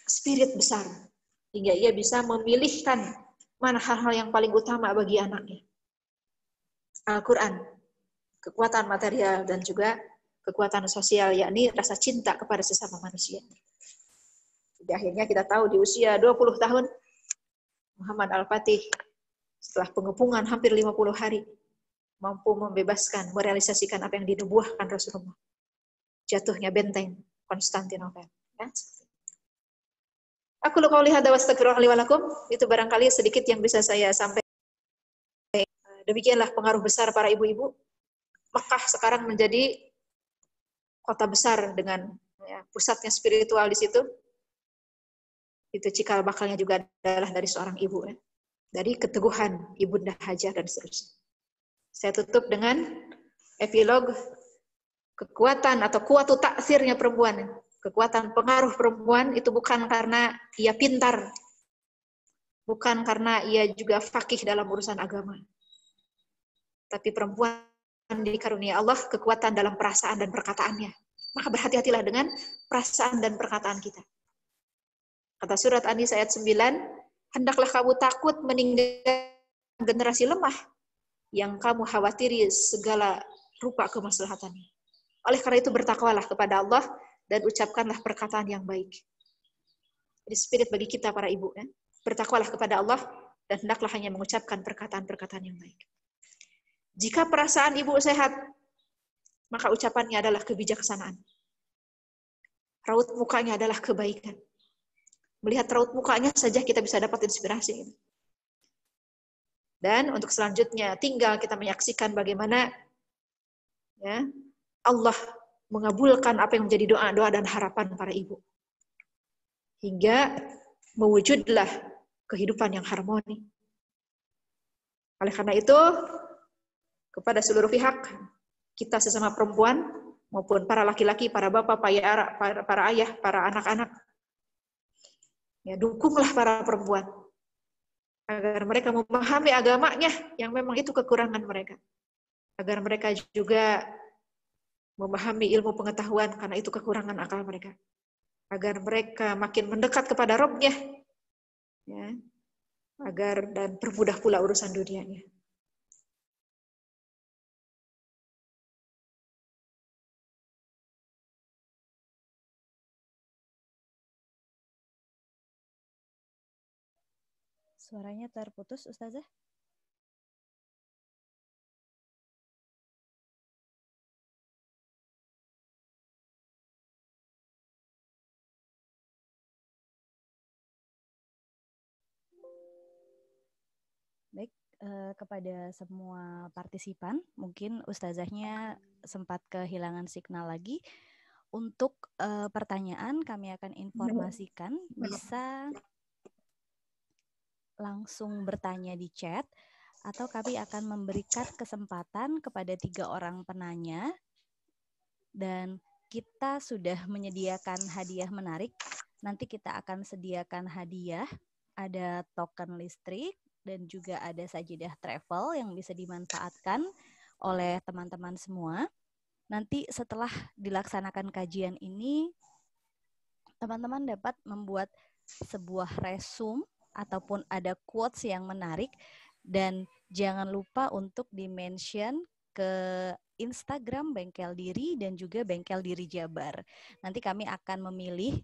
spirit besar, hingga ia bisa memilihkan mana hal-hal yang paling utama bagi anaknya. Al-Quran, kekuatan material, dan juga kekuatan sosial, yakni rasa cinta kepada sesama manusia. Jadi akhirnya kita tahu di usia 20 tahun, Muhammad Al-Fatih setelah pengepungan hampir 50 hari, mampu membebaskan, merealisasikan apa yang dinubuahkan Rasulullah. Jatuhnya benteng Konstantinopel. Ya. Aku lu qauli hadza wa astaghfirullaha li wa lakum. Itu barangkali sedikit yang bisa saya sampaikan. Demikianlah pengaruh besar para ibu-ibu. Mekah sekarang menjadi kota besar dengan ya, pusatnya spiritual di situ. Itu cikal bakalnya juga adalah dari seorang ibu, ya. Dari keteguhan Ibunda Hajar dan seterusnya. Saya tutup dengan epilog kekuatan atau kuwatu taksirnya perempuan. Kekuatan pengaruh perempuan itu bukan karena ia pintar, bukan karena ia juga faqih dalam urusan agama. Tapi perempuan dikarunia Allah kekuatan dalam perasaan dan perkataannya. Maka berhati-hatilah dengan perasaan dan perkataan kita. Kata surat An-Nisa ayat 9, hendaklah kamu takut meninggalkan generasi lemah yang kamu khawatiri segala rupa kemaslahatannya. Oleh karena itu bertakwalah kepada Allah dan ucapkanlah perkataan yang baik. Jadi spirit bagi kita para ibu, ya. Bertakwalah kepada Allah dan hendaklah hanya mengucapkan perkataan-perkataan yang baik. Jika perasaan ibu sehat, maka ucapannya adalah kebijaksanaan. Raut mukanya adalah kebaikan. Melihat raut mukanya saja kita bisa dapat inspirasi. Dan untuk selanjutnya tinggal kita menyaksikan bagaimana ya, Allah mengabulkan apa yang menjadi doa-doa dan harapan para ibu. Hingga mewujudlah kehidupan yang harmoni. Oleh karena itu, kepada seluruh pihak, kita sesama perempuan, maupun para laki-laki, para bapak, para ayah, para anak-anak, ya, dukunglah para perempuan agar mereka memahami agamanya yang memang itu kekurangan mereka, agar mereka juga memahami ilmu pengetahuan karena itu kekurangan akal mereka, agar mereka makin mendekat kepada Rabb-nya, ya, agar dan permudah pula urusan dunianya. Suaranya terputus, Ustazah. Baik, kepada semua partisipan, mungkin ustazahnya sempat kehilangan signal lagi. Untuk pertanyaan kami akan informasikan bisa langsung bertanya di chat atau kami akan memberikan kesempatan kepada 3 orang penanya dan kita sudah menyediakan hadiah menarik. Nanti kita akan sediakan hadiah, ada token listrik dan juga ada sajadah travel yang bisa dimanfaatkan oleh teman-teman semua. Nanti setelah dilaksanakan kajian ini, teman-teman dapat membuat sebuah resume ataupun ada quotes yang menarik dan jangan lupa untuk di-mention ke Instagram Bengkel Diri dan juga Bengkel Diri Jabar. Nanti kami akan memilih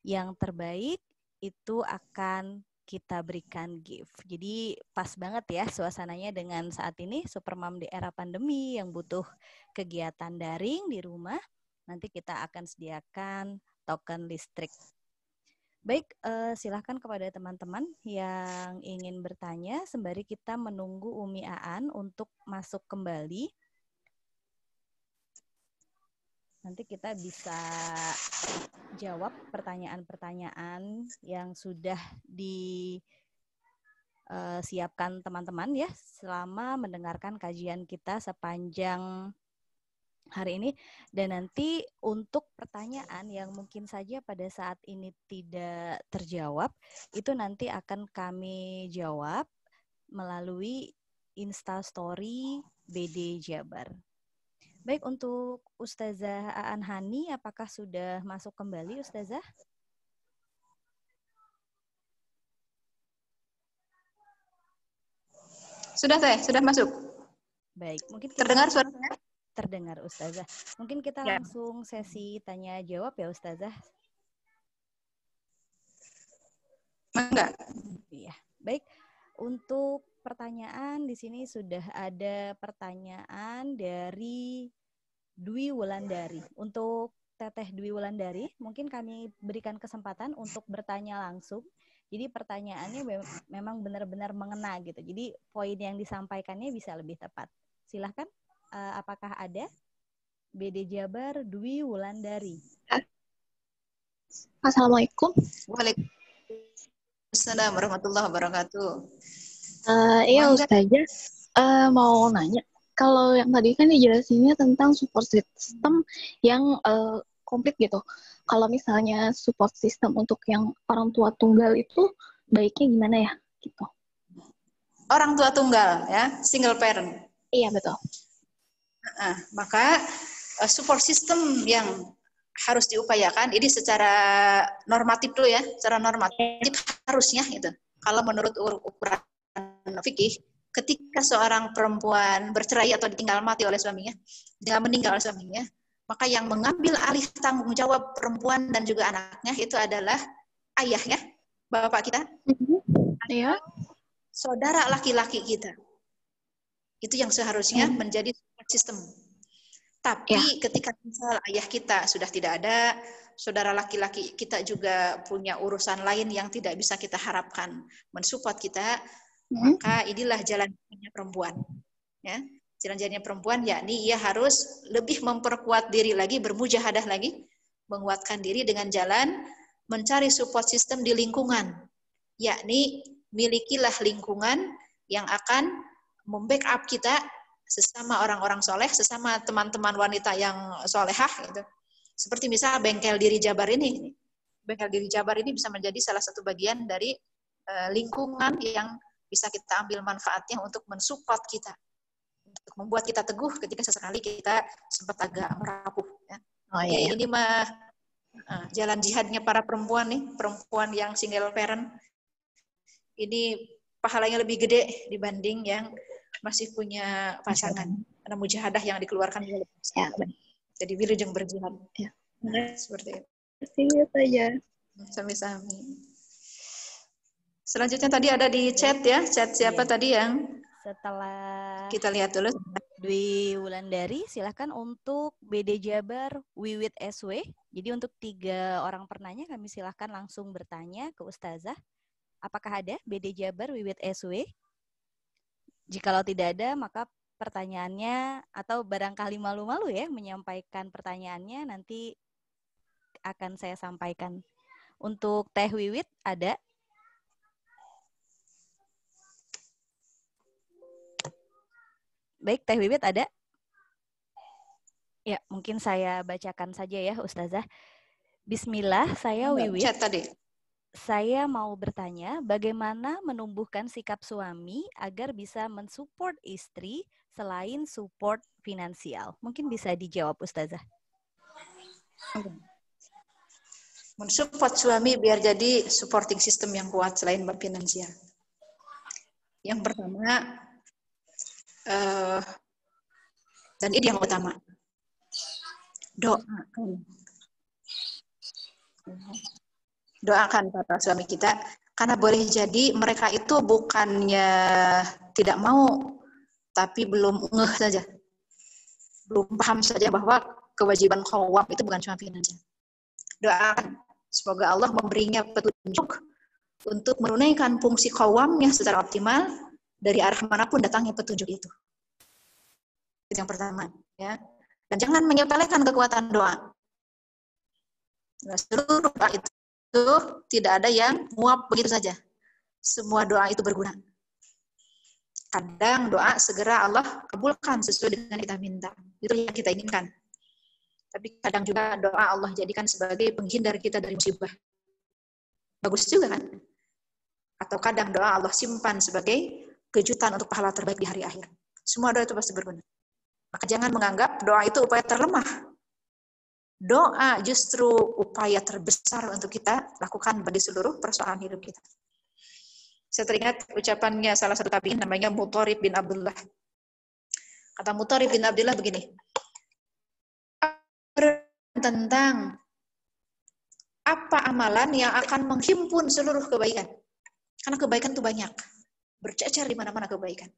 yang terbaik, itu akan kita berikan gift. Jadi pas banget ya suasananya dengan saat ini Supermom di era pandemi yang butuh kegiatan daring di rumah. Nanti kita akan sediakan token listrik. Baik, silahkan kepada teman-teman yang ingin bertanya sembari kita menunggu Umi Aan untuk masuk kembali. Nanti kita bisa jawab pertanyaan-pertanyaan yang sudah disiapkan teman-teman ya selama mendengarkan kajian kita sepanjang hari ini. Dan nanti untuk pertanyaan yang mungkin saja pada saat ini tidak terjawab, itu nanti akan kami jawab melalui Instastory BD Jabar. Baik, untuk Ustazah Aan Hani, apakah sudah masuk kembali, Ustazah? Sudah Teh, sudah masuk. Baik, mungkin kita terdengar suaranya? Terdengar, Ustazah. Mungkin kita langsung sesi tanya jawab ya, Ustazah. Enggak. Iya, baik. Untuk pertanyaan di sini sudah ada pertanyaan dari Dwi Wulandari. Untuk Teteh Dwi Wulandari, mungkin kami berikan kesempatan untuk bertanya langsung. Jadi pertanyaannya memang benar-benar mengena gitu. Jadi poin yang disampaikannya bisa lebih tepat. Silahkan, apakah ada? BD Jabar Dwi Wulandari. Assalamualaikum. Waalaikumsalam warahmatullahi wabarakatuh. Iya Ustazah, mau nanya. Kalau yang tadi kan dijelasinnya tentang support system yang komplit gitu. Kalau misalnya support system untuk yang orang tua tunggal itu baiknya gimana ya? Gitu. Orang tua tunggal ya, single parent. Iya betul. Maka support system yang harus diupayakan ini secara normatif dulu ya, secara normatif harusnya itu. Kalau menurut ukuran fikih, ketika seorang perempuan bercerai atau ditinggal mati oleh suaminya, dengan meninggal oleh suaminya, maka yang mengambil alih tanggung jawab perempuan dan juga anaknya itu adalah ayahnya, bapak kita, Iya. saudara laki-laki kita. Itu yang seharusnya menjadi support system. Tapi ketika misal ayah kita sudah tidak ada, saudara laki-laki kita juga punya urusan lain yang tidak bisa kita harapkan mensupport kita, maka inilah jalan-jalannya perempuan. Ya, jalan-jalannya perempuan yakni ia harus lebih memperkuat diri lagi, bermujahadah lagi, menguatkan diri dengan jalan mencari support system di lingkungan. Yakni milikilah lingkungan yang akan membackup kita sesama orang-orang soleh, sesama teman-teman wanita yang solehah gitu. Seperti misalnya Bengkel Diri Jabar ini. Bengkel Diri Jabar ini bisa menjadi salah satu bagian dari lingkungan yang bisa kita ambil manfaatnya untuk mensupport kita, untuk membuat kita teguh ketika sesekali kita sempat agak merapuh. Ya. Ini mah jalan jihadnya para perempuan nih, perempuan yang single parent. Ini pahalanya lebih gede dibanding yang masih punya pasangan. Karena mujahadah yang dikeluarkan oleh pasangan. Jadi wilujeng berjihad. Ya. Seperti itu. Terima kasih saja. Sami-sami. Selanjutnya tadi ada di chat ya. Chat siapa tadi yang setelah kita lihat dulu. Dwi Wulandari, silahkan untuk BD Jabar Wiwit SW. Jadi untuk 3 orang penanya kami silahkan langsung bertanya ke Ustazah. Apakah ada BD Jabar Wiwit SW? Jikalau tidak ada, maka pertanyaannya atau barangkali malu-malu ya menyampaikan pertanyaannya, nanti akan saya sampaikan. Untuk Teh Wiwit ada? Baik, Teh Wiwit ada? Ya, mungkin saya bacakan saja ya, Ustazah. Bismillah, saya Wiwit. Chat tadi. Saya mau bertanya, bagaimana menumbuhkan sikap suami agar bisa mensupport istri selain support finansial? Mungkin bisa dijawab, Ustazah. Mensupport suami biar jadi supporting system yang kuat selain finansial. Yang pertama, dan ini yang utama, doakan para suami kita, karena boleh jadi mereka itu bukannya tidak mau, tapi belum ngeh saja, belum paham saja bahwa kewajiban qawwam itu bukan cuma finansial. Doakan semoga Allah memberinya petunjuk untuk menunaikan fungsi qawwamnya secara optimal dari arah manapun datangnya petunjuk itu. Itu yang pertama, ya. Dan jangan menyepelekan kekuatan doa. Nah, seluruh doa itu tidak ada yang muap begitu saja. Semua doa itu berguna. Kadang doa segera Allah kabulkan sesuai dengan kita minta. Itu yang kita inginkan. Tapi kadang juga doa Allah jadikan sebagai penghindar kita dari musibah. Bagus juga kan? Atau kadang doa Allah simpan sebagai kejutan untuk pahala terbaik di hari akhir. Semua doa itu pasti berguna. Maka jangan menganggap doa itu upaya terlemah. Doa justru upaya terbesar untuk kita lakukan pada seluruh persoalan hidup kita. Saya teringat ucapannya salah satu tabi'in namanya Mutharib bin Abdullah. Kata Mutharib bin Abdullah begini, tentang apa amalan yang akan menghimpun seluruh kebaikan. Karena kebaikan itu banyak, bercecer di mana-mana kebaikan.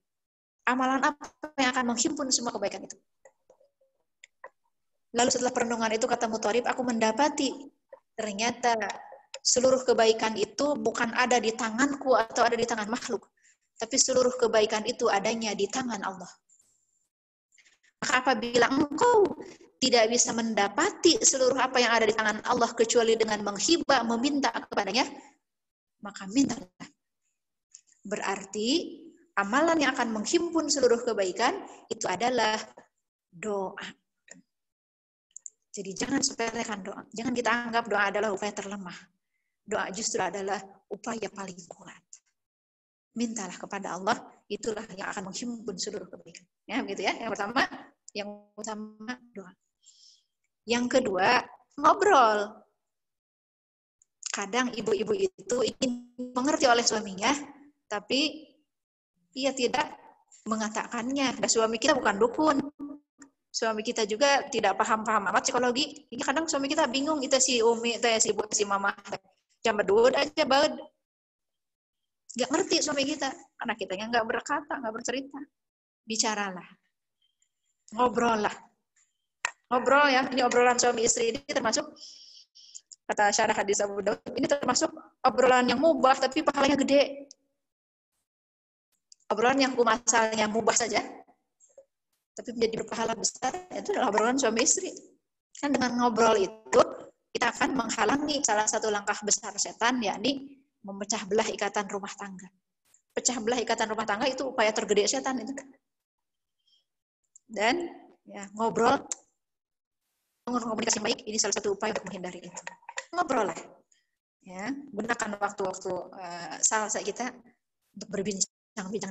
Amalan apa yang akan menghimpun semua kebaikan itu? Lalu setelah perenungan itu kata Mutharib, aku mendapati ternyata seluruh kebaikan itu bukan ada di tanganku atau ada di tangan makhluk, tapi seluruh kebaikan itu adanya di tangan Allah. Maka apabila engkau tidak bisa mendapati seluruh apa yang ada di tangan Allah kecuali dengan menghibah, meminta kepadanya, maka mintalah. Berarti amalan yang akan menghimpun seluruh kebaikan itu adalah doa. Jadi jangan sepelekan doa. Jangan kita anggap doa adalah upaya terlemah. Doa justru adalah upaya paling kuat. Mintalah kepada Allah, itulah yang akan menghimpun seluruh kebaikan. Ya, begitu ya. Yang utama doa. Yang kedua, ngobrol. Kadang ibu-ibu itu ingin mengerti oleh suaminya, tapi ia tidak mengatakannya. Dan suami kita bukan dukun. Suami kita juga tidak paham-paham amat psikologi. Ini kadang suami kita bingung, itu si Umi, itu si ibu, si mama. Jam berdua aja banget. Gak ngerti suami kita. Karena kitanya gak berkata, gak bercerita. Bicaralah. Ngobrol lah. Ngobrol ya. Ini obrolan suami istri ini termasuk, kata Syarah Hadis Abu Daud, ini termasuk obrolan yang mubah tapi pahalanya gede. Obrolan yang kumasalnya mubah saja, tapi menjadi berpahala besar, itu adalah obrolan suami istri. Kan dengan ngobrol itu, kita akan menghalangi salah satu langkah besar setan, yakni memecah belah ikatan rumah tangga. Pecah belah ikatan rumah tangga itu upaya tergede setan itu. Dan ya, ngobrol, bangun komunikasi baik, ini salah satu upaya untuk menghindari itu. Ngobrol lah. Ya, gunakan waktu-waktu salsa kita untuk berbincang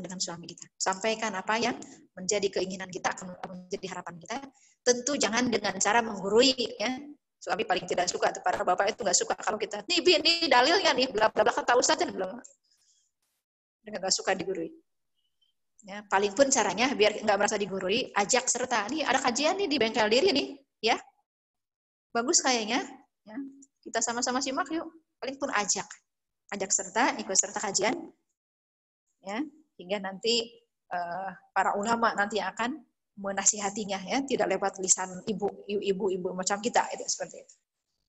dengan suami kita. Sampaikan apa yang menjadi keinginan kita, akan menjadi harapan kita. Tentu jangan dengan cara menggurui, ya. Suami paling tidak suka, para bapak itu nggak suka kalau kita, ini dalilnya nih, bla bla bla, kata ustaz dan belum. Nggak suka digurui. Ya, paling pun caranya biar nggak merasa digurui, ajak serta. Nih ada kajian nih di Bengkel Diri nih, ya. Bagus kayaknya, ya. Kita sama-sama simak yuk. Paling pun ajak serta, ikut serta kajian. Ya, hingga nanti para ulama nanti akan menasihatinya, ya, tidak lewat lisan ibu macam kita, itu seperti itu.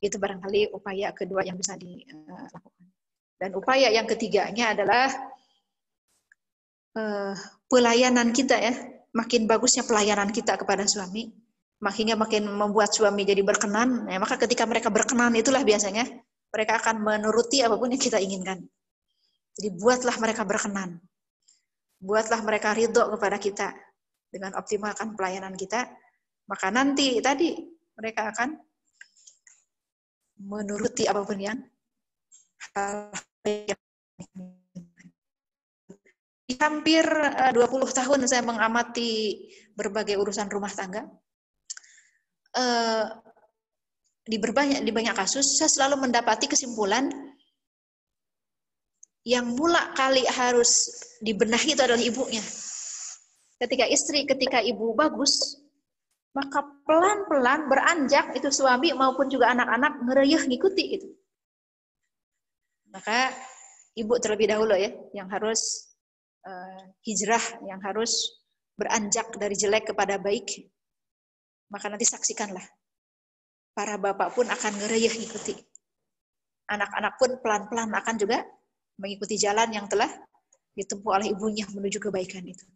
Itu barangkali upaya kedua yang bisa dilakukan. Dan upaya yang ketiganya adalah pelayanan kita ya, makin bagusnya pelayanan kita kepada suami, makin membuat suami jadi berkenan. Ya, maka ketika mereka berkenan itulah biasanya mereka akan menuruti apapun yang kita inginkan. Jadi buatlah mereka berkenan. Buatlah mereka ridho kepada kita dengan optimalkan pelayanan kita. Maka nanti tadi mereka akan menuruti apapun yang hampir 20 tahun saya mengamati berbagai urusan rumah tangga. Di banyak kasus saya selalu mendapati kesimpulan yang mula kali harus dibenahi itu adalah ibunya. Ketika ibu bagus, maka pelan-pelan beranjak itu suami maupun juga anak-anak ngereyeh ngikuti itu. Maka ibu terlebih dahulu ya yang harus hijrah, yang harus beranjak dari jelek kepada baik. Maka nanti saksikanlah, para bapak pun akan ngereyeh ngikuti. Anak-anak pun pelan-pelan akan juga mengikuti jalan yang telah ditempuh oleh ibunya menuju kebaikan itu.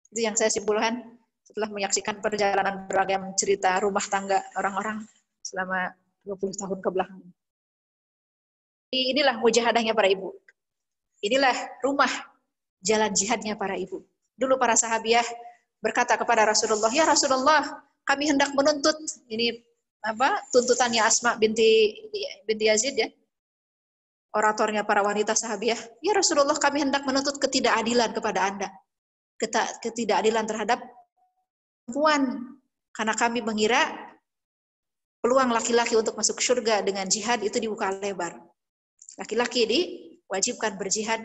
Itu yang saya simpulkan setelah menyaksikan perjalanan beragam cerita rumah tangga orang-orang selama 20 tahun ke belakang. Inilah mujahadahnya para ibu. Inilah rumah jalan jihadnya para ibu. Dulu para sahabiah berkata kepada Rasulullah, "Ya Rasulullah, kami hendak menuntut." Ini tuntutannya Asma binti Yazid ya. Oratornya para wanita sahabiah. "Ya Rasulullah, kami hendak menuntut ketidakadilan kepada Anda. Ketidakadilan terhadap perempuan. Karena kami mengira peluang laki-laki untuk masuk surga dengan jihad itu dibuka lebar. Laki-laki diwajibkan berjihad.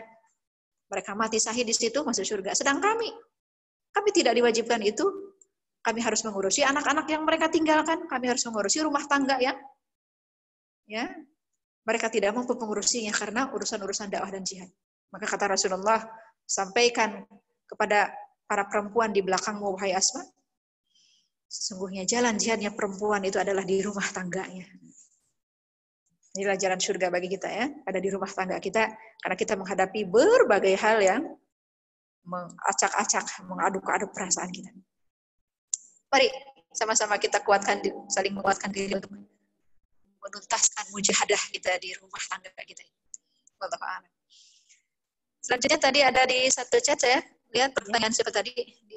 Mereka mati syahid di situ masuk surga. Sedang kami tidak diwajibkan itu. Kami harus mengurusi anak-anak yang mereka tinggalkan. Kami harus mengurusi rumah tangga ya. Mereka tidak mampu mengurusinya karena urusan-urusan dakwah dan jihad. Maka kata Rasulullah, sampaikan kepada para perempuan di belakangmu, wahai Asma, sesungguhnya jalan jihadnya perempuan itu adalah di rumah tangganya. Inilah jalan surga bagi kita ya, ada di rumah tangga kita, karena kita menghadapi berbagai hal yang mengacak-acak, mengaduk-aduk perasaan kita. Mari sama-sama kita saling menguatkan diri untuk menuntaskan mujahadah kita di rumah tangga kita. Wallahu a'lam. Selanjutnya tadi ada di satu chat saya lihat pertanyaan siapa tadi?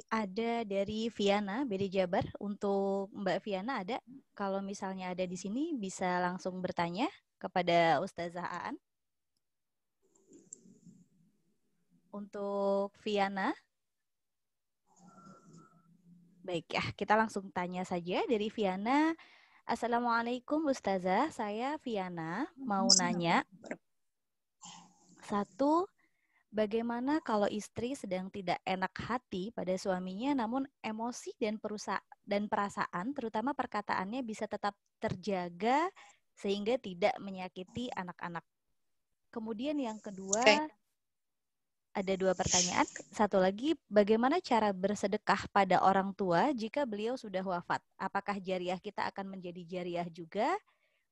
Ada dari Viana, BD Jabar. Untuk Mbak Viana ada. Kalau misalnya ada di sini bisa langsung bertanya kepada Ustazah Aan. Untuk Viana. Baik ya, kita langsung tanya saja dari Viana. Assalamualaikum Ustazah, saya Viana mau nanya. 1, bagaimana kalau istri sedang tidak enak hati pada suaminya namun emosi dan perasaan terutama perkataannya bisa tetap terjaga sehingga tidak menyakiti anak-anak. Kemudian yang kedua, ada 2 pertanyaan. Satu lagi, bagaimana cara bersedekah pada orang tua jika beliau sudah wafat? Apakah jariah kita akan menjadi jariah juga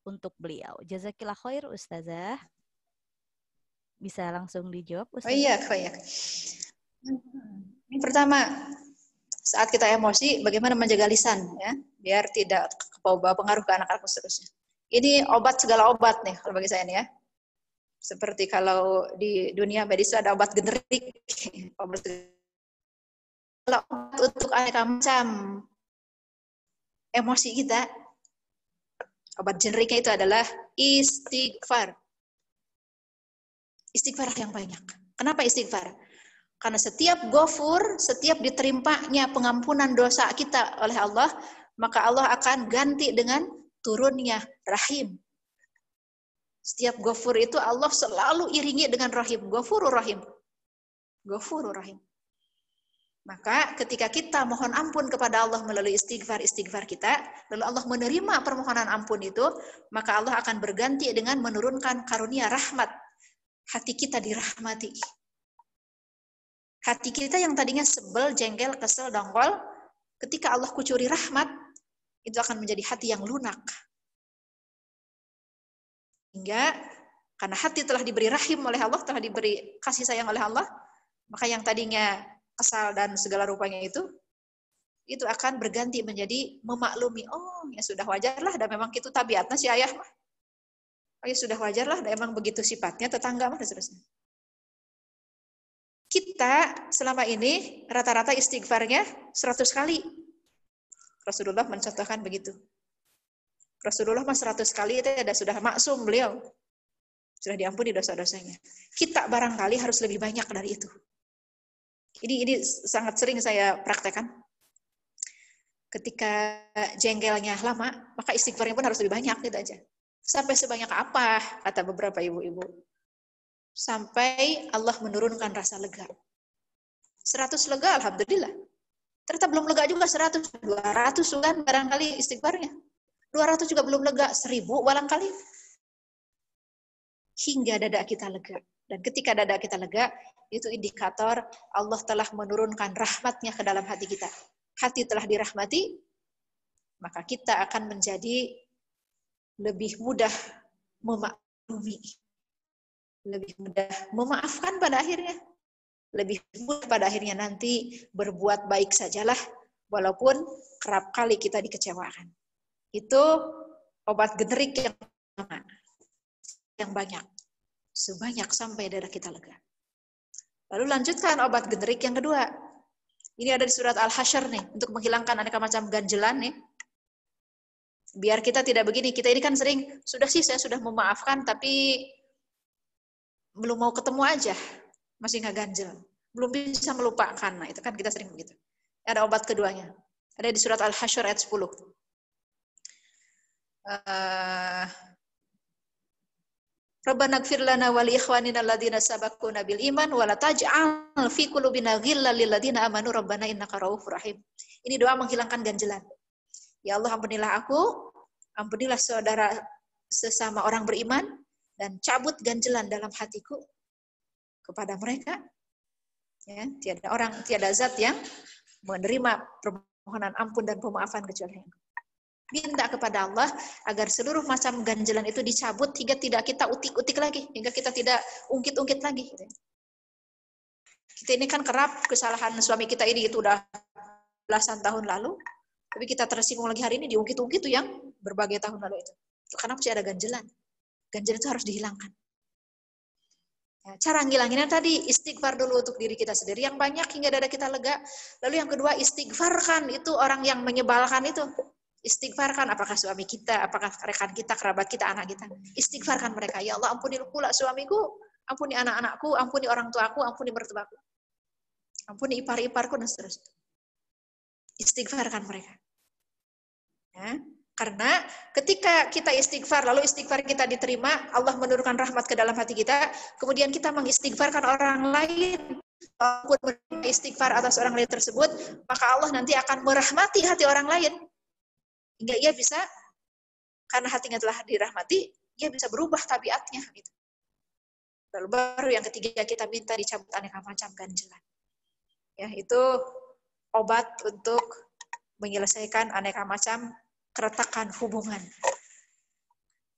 untuk beliau? Jazakillah khair Ustazah. Bisa langsung dijawab Ustazah? Oh iya. Yang pertama, saat kita emosi, bagaimana menjaga lisan ya, biar tidak kebawa pengaruh ke anak-anak seterusnya. Ini obat segala obat nih kalau bagi saya nih ya. Seperti kalau di dunia medis ada obat generik, obat untuk aneka macam emosi kita. Obat generiknya itu adalah istighfar. Istighfar yang banyak. Kenapa istighfar? Karena setiap ghafur, setiap diterimanya pengampunan dosa kita oleh Allah, maka Allah akan ganti dengan turunnya rahim. Setiap ghafur itu Allah selalu iringi dengan rahim. Ghafurur rahim. Ghafurur rahim. Maka ketika kita mohon ampun kepada Allah melalui istighfar kita, lalu Allah menerima permohonan ampun itu, maka Allah akan berganti dengan menurunkan karunia rahmat. Hati kita dirahmati. Hati kita yang tadinya sebel, jengkel, kesel, dongkol, ketika Allah kucuri rahmat, itu akan menjadi hati yang lunak. Hingga karena hati telah diberi rahim oleh Allah, telah diberi kasih sayang oleh Allah, maka yang tadinya asal dan segala rupanya itu akan berganti menjadi memaklumi. Oh, ya sudah wajarlah, dan memang itu tabiatnya si ayah mah. Oh, ya sudah wajarlah, dan memang begitu sifatnya tetangga mah, dan seterusnya. Kita selama ini rata-rata istighfarnya 100 kali. Rasulullah mencontohkan begitu. Rasulullah mah 100 kali itu sudah maksum beliau. Sudah diampuni dosa-dosanya. Kita barangkali harus lebih banyak dari itu. Ini sangat sering saya praktekkan. Ketika jengkelnya lama, maka istighfarnya pun harus lebih banyak, gitu aja. Sampai sebanyak apa, kata beberapa ibu-ibu. Sampai Allah menurunkan rasa lega. 100 lega, alhamdulillah. Ternyata belum lega juga 100. 200 kan barangkali istighfarnya. 200 juga belum lega, 1000 barangkali. Hingga dada kita lega. Dan ketika dada kita lega, itu indikator Allah telah menurunkan rahmatnya ke dalam hati kita. Hati telah dirahmati, maka kita akan menjadi lebih mudah memaklumi. Lebih mudah memaafkan pada akhirnya. Lebih mudah pada akhirnya nanti berbuat baik sajalah, walaupun kerap kali kita dikecewakan. Itu obat generik yang banyak. Sebanyak sampai dada kita lega. Lalu lanjutkan obat generik yang kedua. Ini ada di surat Al-Hasyr nih, untuk menghilangkan aneka macam ganjelan nih. Biar kita tidak begini, kita ini kan sering, sudah sih saya sudah memaafkan, tapi belum mau ketemu aja, masih nggak ganjel, belum bisa melupakan. Nah, itu kan kita sering begitu. Ada obat keduanya, ada di surat Al-Hasyr ayat 10. Rabbana ighfir lana wa li ikhwanina alladziina sabaquna bil iman wa la taj'al fi qulubina ghillan lil ladziina amanu rabbana innaka ra'ufur rahim. Ini doa menghilangkan ganjelan. Ya Allah, ampunilah aku, ampunilah saudara sesama orang beriman, dan cabut ganjelan dalam hatiku kepada mereka. Ya, tiada zat yang menerima permohonan ampun dan pemaafan kecuali Engkau. Minta kepada Allah agar seluruh macam ganjelan itu dicabut hingga tidak kita utik-utik lagi, hingga kita tidak ungkit-ungkit lagi. Kita ini kan kerap kesalahan suami kita ini itu udah belasan tahun lalu, tapi kita tersinggung lagi hari ini diungkit-ungkit itu yang berbagai tahun lalu itu. Karena masih ada ganjelan. Ganjelan itu harus dihilangkan. Ya, cara ngilanginnya tadi istighfar dulu untuk diri kita sendiri yang banyak hingga dada kita lega. Lalu yang kedua, istighfarkan itu orang yang menyebalkan itu. Istighfarkan apakah suami kita, apakah rekan kita, kerabat kita, anak kita. Istighfarkan mereka. Ya Allah, ampuni pula suamiku, ampuni anak-anakku, ampuni orang tuaku, ampuni mertuaku, ampuni ipar-iparku, dan seterusnya. Istighfarkan mereka. Ya. Karena ketika kita istighfar, lalu istighfar kita diterima, Allah menurunkan rahmat ke dalam hati kita, kemudian kita mengistighfarkan orang lain, walaupun istighfar atas orang lain tersebut, maka Allah nanti akan merahmati hati orang lain. Hingga ia bisa, karena hatinya telah dirahmati, ia bisa berubah tabiatnya. Gitu. Lalu baru yang ketiga, kita minta dicabut aneka macam ganjelan. Ya, itu obat untuk menyelesaikan aneka macam keretakan hubungan,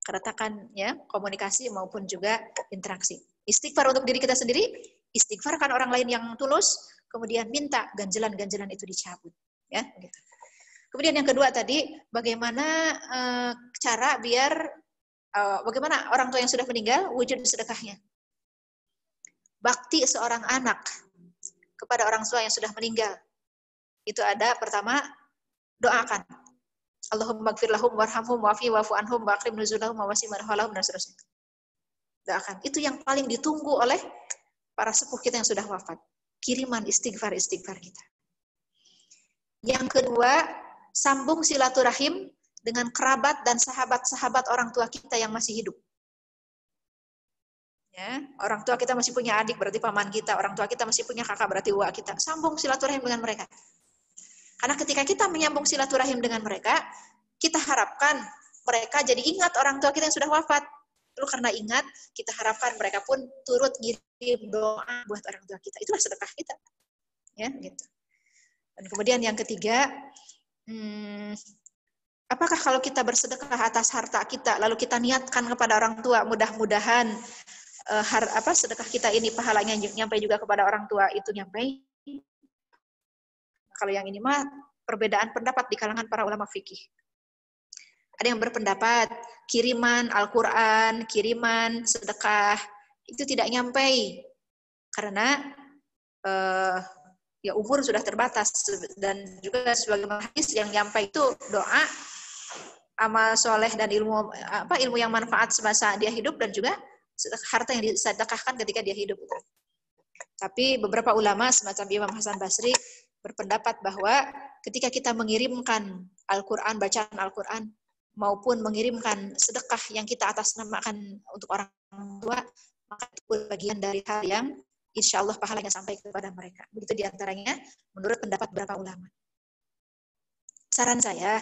keretakan ya komunikasi maupun juga interaksi. Istighfar untuk diri kita sendiri, istighfarkan orang lain yang tulus, kemudian minta ganjelan-ganjelan itu dicabut, ya. Gitu. Kemudian yang kedua tadi, bagaimana cara biar bagaimana orang tua yang sudah meninggal wujud sedekahnya. Bakti seorang anak kepada orang tua yang sudah meninggal itu ada pertama doakan. Allahumma gfir lahum warhamhum wa'fu anhum wa'akrim nuzulahum wa wasi' marhalahum, dan seterusnya. Doakan. Itu yang paling ditunggu oleh para sepuh kita yang sudah wafat. Kiriman istighfar kita. Yang kedua, sambung silaturahim dengan kerabat dan sahabat-sahabat orang tua kita yang masih hidup. Ya, orang tua kita masih punya adik, berarti paman kita. Orang tua kita masih punya kakak, berarti uwa kita. Sambung silaturahim dengan mereka. Karena ketika kita menyambung silaturahim dengan mereka, kita harapkan mereka jadi ingat orang tua kita yang sudah wafat. Lalu karena ingat, kita harapkan mereka pun turut ngirim doa buat orang tua kita. Itulah sedekah kita. Ya, gitu. Dan kemudian yang ketiga, apakah kalau kita bersedekah atas harta kita, lalu kita niatkan kepada orang tua, mudah-mudahan sedekah kita ini pahalanya nyampe juga kepada orang tua, itu nyampe? Kalau yang ini mah perbedaan pendapat di kalangan para ulama fikih. Ada yang berpendapat kiriman Al-Quran, kiriman sedekah itu tidak nyampe karena ya umur sudah terbatas, dan juga sebagai hadis yang nyampe itu doa, amal soleh, dan ilmu yang manfaat semasa dia hidup, dan juga harta yang disedekahkan ketika dia hidup. Tapi beberapa ulama semacam Imam Hasan Basri berpendapat bahwa ketika kita mengirimkan Al-Quran, bacaan Al-Quran, maupun mengirimkan sedekah yang kita atasnamakan untuk orang tua, maka itu bagian dari hal yang insya Allah pahalanya sampai kepada mereka. Begitu diantaranya menurut pendapat beberapa ulama. Saran saya,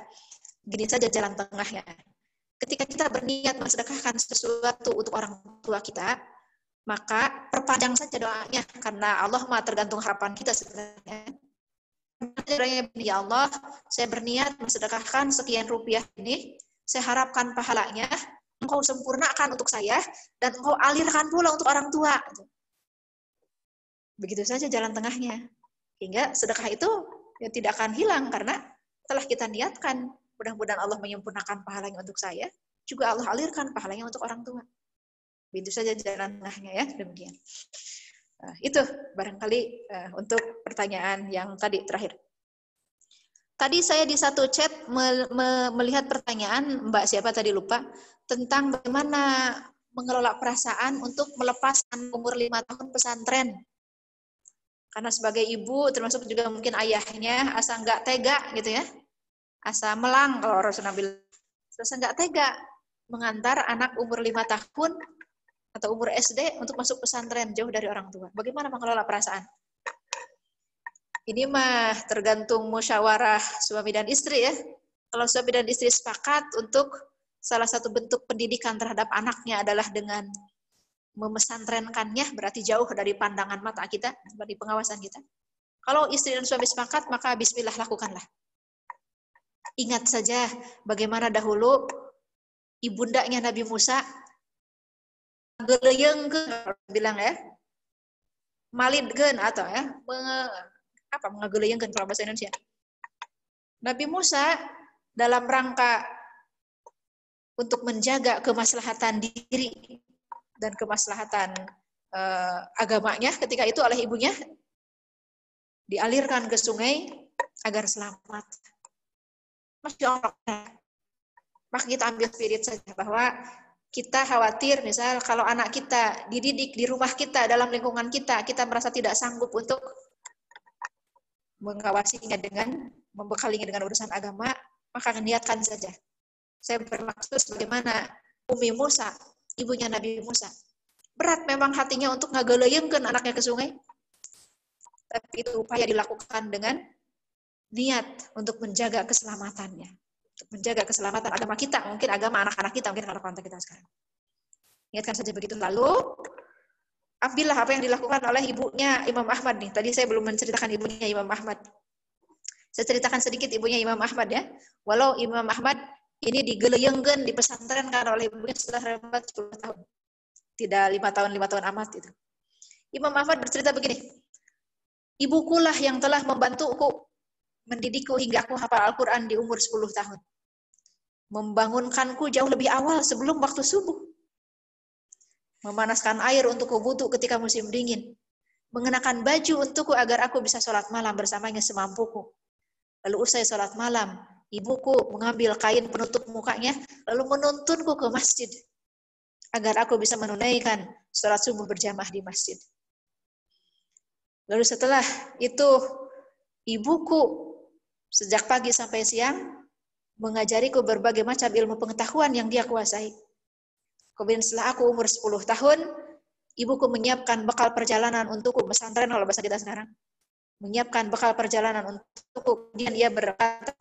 gini saja jalan tengahnya. Ketika kita berniat mensedekahkan sesuatu untuk orang tua kita, maka perpanjang saja doanya, karena Allah mah tergantung harapan kita sebenarnya. Doanya, ya Allah, saya berniat mensedekahkan sekian rupiah ini, saya harapkan pahalanya Engkau sempurnakan untuk saya, dan Engkau alirkan pula untuk orang tua. Begitu saja jalan tengahnya. Hingga sedekah itu ya tidak akan hilang, karena telah kita niatkan, mudah-mudahan Allah menyempurnakan pahalanya untuk saya, juga Allah alirkan pahalanya untuk orang tua. Begitu saja jalan tengahnya ya, demikian. Itu barangkali untuk pertanyaan yang tadi terakhir. Tadi saya di satu chat melihat pertanyaan Mbak siapa tadi lupa, tentang bagaimana mengelola perasaan untuk melepas umur 5 tahun pesantren. Karena sebagai ibu, termasuk juga mungkin ayahnya, asa nggak tega gitu ya, asa melang kalau Rasulullah bilang, asa nggak tega mengantar anak umur 5 tahun atau umur SD untuk masuk pesantren jauh dari orang tua. Bagaimana mengelola perasaan? Ini mah tergantung musyawarah suami dan istri ya. Kalau suami dan istri sepakat untuk salah satu bentuk pendidikan terhadap anaknya adalah dengan memesantrenkannya, berarti jauh dari pandangan mata kita, dari pengawasan kita. Kalau istri dan suami sepakat, maka bismillah lakukanlah. Ingat saja bagaimana dahulu ibundanya Nabi Musa geleyengkeun bilang ya, malidkeun atau ya, mengeleyengkeun kalau bahasa Indonesia. Nabi Musa dalam rangka untuk menjaga kemaslahatan diri dan kemaslahatan agamanya ketika itu oleh ibunya dialirkan ke sungai agar selamat. Masya Allah. Maka kita ambil spirit saja bahwa kita khawatir misal kalau anak kita dididik di rumah kita, dalam lingkungan kita, kita merasa tidak sanggup untuk mengawasinya dengan, membekalinya dengan urusan agama, maka niatkan saja. Saya bermaksud bagaimana Umi Musa, ibunya Nabi Musa. Berat memang hatinya untuk ngageleyengkeun anaknya ke sungai. Tapi itu upaya dilakukan dengan niat untuk menjaga keselamatannya. Untuk menjaga keselamatan agama kita, mungkin agama anak-anak kita, mungkin kalau kontak kita sekarang. Niatkan saja begitu. Lalu, ambillah apa yang dilakukan oleh ibunya Imam Ahmad nih. Tadi saya belum menceritakan ibunya Imam Ahmad. Saya ceritakan sedikit ibunya Imam Ahmad ya. Walau Imam Ahmad ini digeleyengkeun di pesantren karena oleh ibunya setelah 10 tahun. Tidak 5 tahun amat itu. Imam Ahmad bercerita begini. Ibukulah yang telah membantuku, mendidikku hingga aku hafal Al-Quran di umur 10 tahun. Membangunkanku jauh lebih awal sebelum waktu subuh. Memanaskan air untukku wudhu ketika musim dingin. Mengenakan baju untukku agar aku bisa sholat malam bersamanya semampuku. Lalu usai sholat malam, ibuku mengambil kain penutup mukanya, lalu menuntunku ke masjid. Agar aku bisa menunaikan sholat subuh berjamaah di masjid. Lalu setelah itu, ibuku sejak pagi sampai siang mengajariku berbagai macam ilmu pengetahuan yang dia kuasai. Kemudian setelah aku umur 10 tahun, ibuku menyiapkan bekal perjalanan untukku, pesantren kalau bahasa kita sekarang. Menyiapkan bekal perjalanan untukku. Kemudian dia berkata,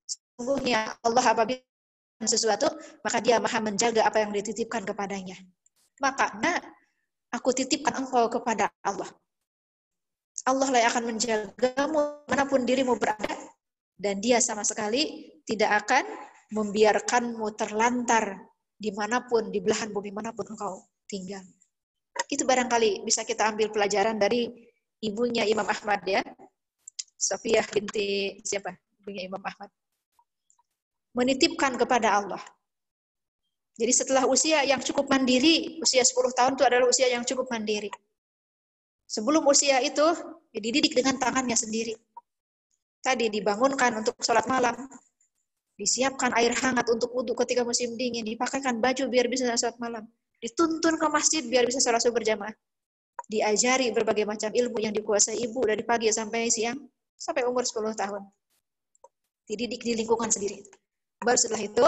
sesungguhnya Allah apabila sesuatu, maka dia maha menjaga apa yang dititipkan kepadanya. Maka, aku titipkan engkau kepada Allah. Allah lah yang akan menjagamu manapun dirimu berada, dan dia sama sekali tidak akan membiarkanmu terlantar dimanapun, di belahan bumi manapun engkau tinggal. Itu barangkali bisa kita ambil pelajaran dari ibunya Imam Ahmad ya. Safiyah binti siapa? Ibunya Imam Ahmad. Menitipkan kepada Allah. Jadi setelah usia yang cukup mandiri, usia 10 tahun itu adalah usia yang cukup mandiri. Sebelum usia itu, ya dididik dengan tangannya sendiri. Tadi dibangunkan untuk sholat malam, disiapkan air hangat untuk wudhu ketika musim dingin, dipakaikan baju biar bisa sholat malam, dituntun ke masjid biar bisa sholat subuh berjamaah, diajari berbagai macam ilmu yang dikuasai ibu dari pagi sampai siang, sampai umur 10 tahun. Dididik di lingkungan sendiri. Baru setelah itu,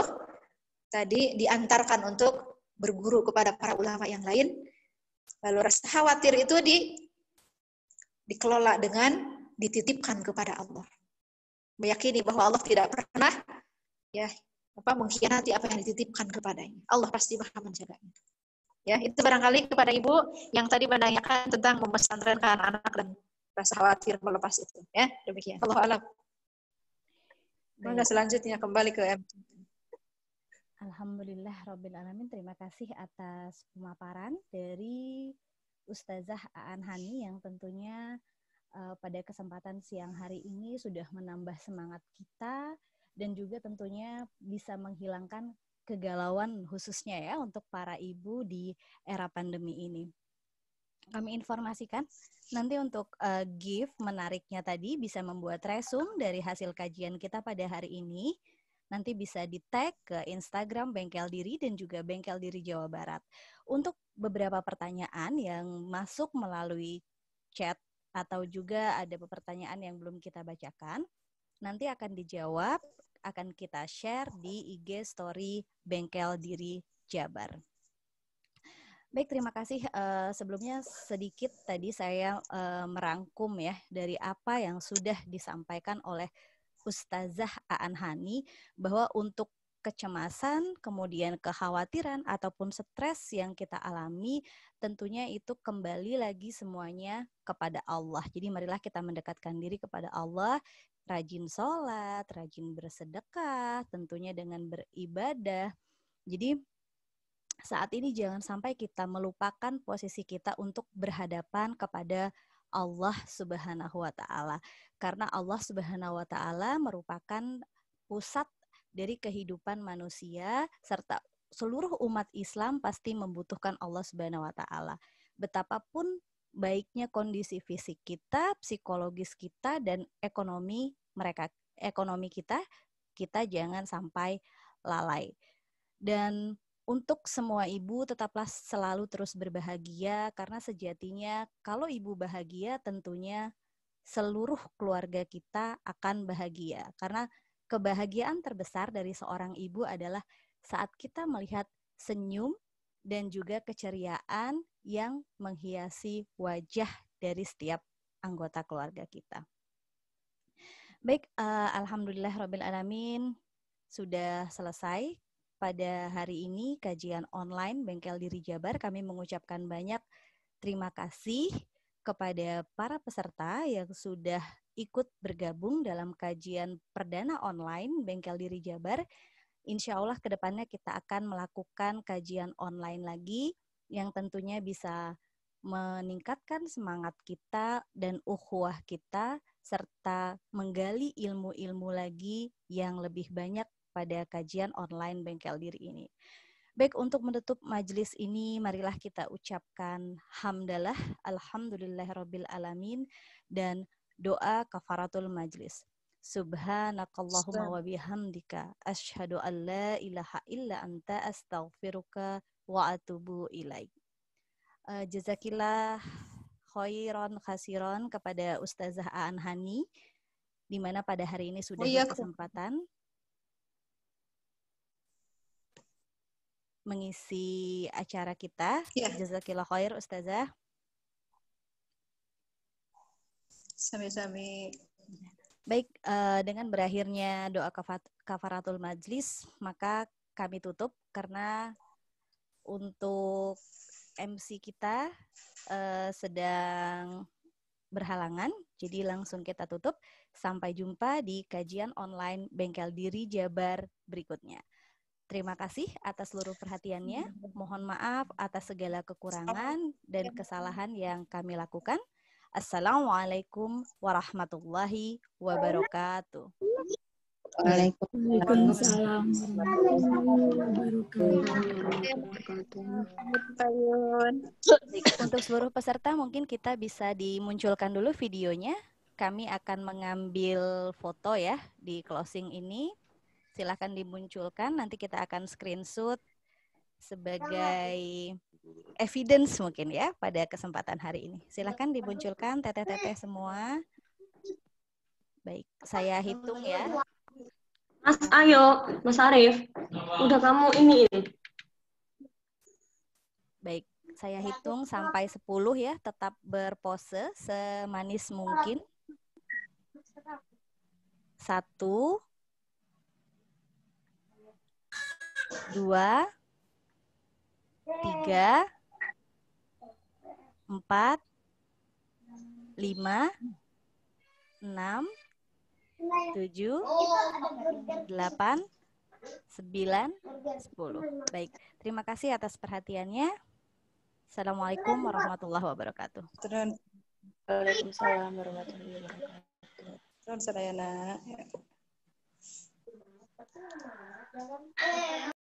tadi diantarkan untuk berguru kepada para ulama yang lain. Lalu rasa khawatir itu dikelola dengan dititipkan kepada Allah. Meyakini bahwa Allah tidak pernah mengkhianati apa yang dititipkan kepadanya. Allah pasti Maha menjaganya. Ya, itu barangkali kepada ibu yang tadi menanyakan tentang memesantrenkan anak dan rasa khawatir melepas itu. Ya, demikian. Allah alam. Maka selanjutnya kembali ke MC. Alhamdulillah Rabbil Alamin. Terima kasih atas pemaparan dari Ustazah Aan Hani yang tentunya pada kesempatan siang hari ini sudah menambah semangat kita dan juga tentunya bisa menghilangkan kegalauan khususnya ya untuk para ibu di era pandemi ini. Kami informasikan nanti untuk gift menariknya tadi bisa membuat resume dari hasil kajian kita pada hari ini. Nanti bisa di-tag ke Instagram Bengkel Diri dan juga Bengkel Diri Jawa Barat. Untuk beberapa pertanyaan yang masuk melalui chat atau juga ada pertanyaan yang belum kita bacakan, nanti akan dijawab, akan kita share di IG Story Bengkel Diri Jabar. Baik, terima kasih. Sebelumnya sedikit tadi saya merangkum ya dari apa yang sudah disampaikan oleh Ustazah Aan Hani bahwa untuk kecemasan, kemudian kekhawatiran ataupun stres yang kita alami tentunya itu kembali lagi semuanya kepada Allah. Jadi marilah kita mendekatkan diri kepada Allah, rajin sholat, rajin bersedekah, tentunya dengan beribadah. Jadi saat ini jangan sampai kita melupakan posisi kita untuk berhadapan kepada Allah Subhanahu wa Ta'ala. Karena Allah Subhanahu wa Ta'ala merupakan pusat dari kehidupan manusia serta seluruh umat Islam pasti membutuhkan Allah Subhanahu wa Ta'ala. Betapapun baiknya kondisi fisik kita, psikologis kita dan ekonomi kita jangan sampai lalai. Dan untuk semua ibu tetaplah selalu terus berbahagia karena sejatinya kalau ibu bahagia tentunya seluruh keluarga kita akan bahagia. Karena kebahagiaan terbesar dari seorang ibu adalah saat kita melihat senyum dan juga keceriaan yang menghiasi wajah dari setiap anggota keluarga kita. Baik, alhamdulillah Rabbil Alamin sudah selesai. Pada hari ini kajian online Bengkel Diri Jabar, kami mengucapkan banyak terima kasih kepada para peserta yang sudah ikut bergabung dalam kajian perdana online Bengkel Diri Jabar. Insya Allah ke depannya kita akan melakukan kajian online lagi yang tentunya bisa meningkatkan semangat kita dan ukhuwah kita serta menggali ilmu-ilmu lagi yang lebih banyak pada kajian online Bengkel Diri ini. Baik, untuk menutup majelis ini, marilah kita ucapkan hamdalah, alhamdulillahirabbil alamin, dan doa kafaratul majlis. Subhanakallahumma wa bihamdika, asyhadu an la ilaha illa anta, astaghfiruka wa atubu ilaik. Jazakillah khairan khasiran kepada Ustazah Aan Hani, di mana pada hari ini sudah berkesempatan mengisi acara kita. Jazakillah khair Ustazah. Sami-sami. Baik, dengan berakhirnya doa kafaratul majlis, maka kami tutup karena untuk MC kita sedang berhalangan, jadi langsung kita tutup. Sampai jumpa di kajian online Bengkel Diri Jabar berikutnya. Terima kasih atas seluruh perhatiannya. Mohon maaf atas segala kekurangan dan kesalahan yang kami lakukan. Assalamualaikum warahmatullahi wabarakatuh. Waalaikumsalam warahmatullahi wabarakatuh. Baik, untuk seluruh peserta mungkin kita bisa dimunculkan dulu videonya. Kami akan mengambil foto ya di closing ini. Silahkan dimunculkan, nanti kita akan screenshot sebagai evidence mungkin ya pada kesempatan hari ini. Silahkan dimunculkan teteh-teteh semua. Baik, saya hitung ya. Mas, ayo, Mas Arif. Udah kamu ini. Baik, saya hitung sampai 10 ya, tetap berpose semanis mungkin. 1, 2, 3, 4, 5, 6, 7, 8, 9, 10. Baik, terima kasih atas perhatiannya. Assalamualaikum warahmatullahi wabarakatuh. Waalaikumsalam warahmatullahi wabarakatuh. Salam sadayana.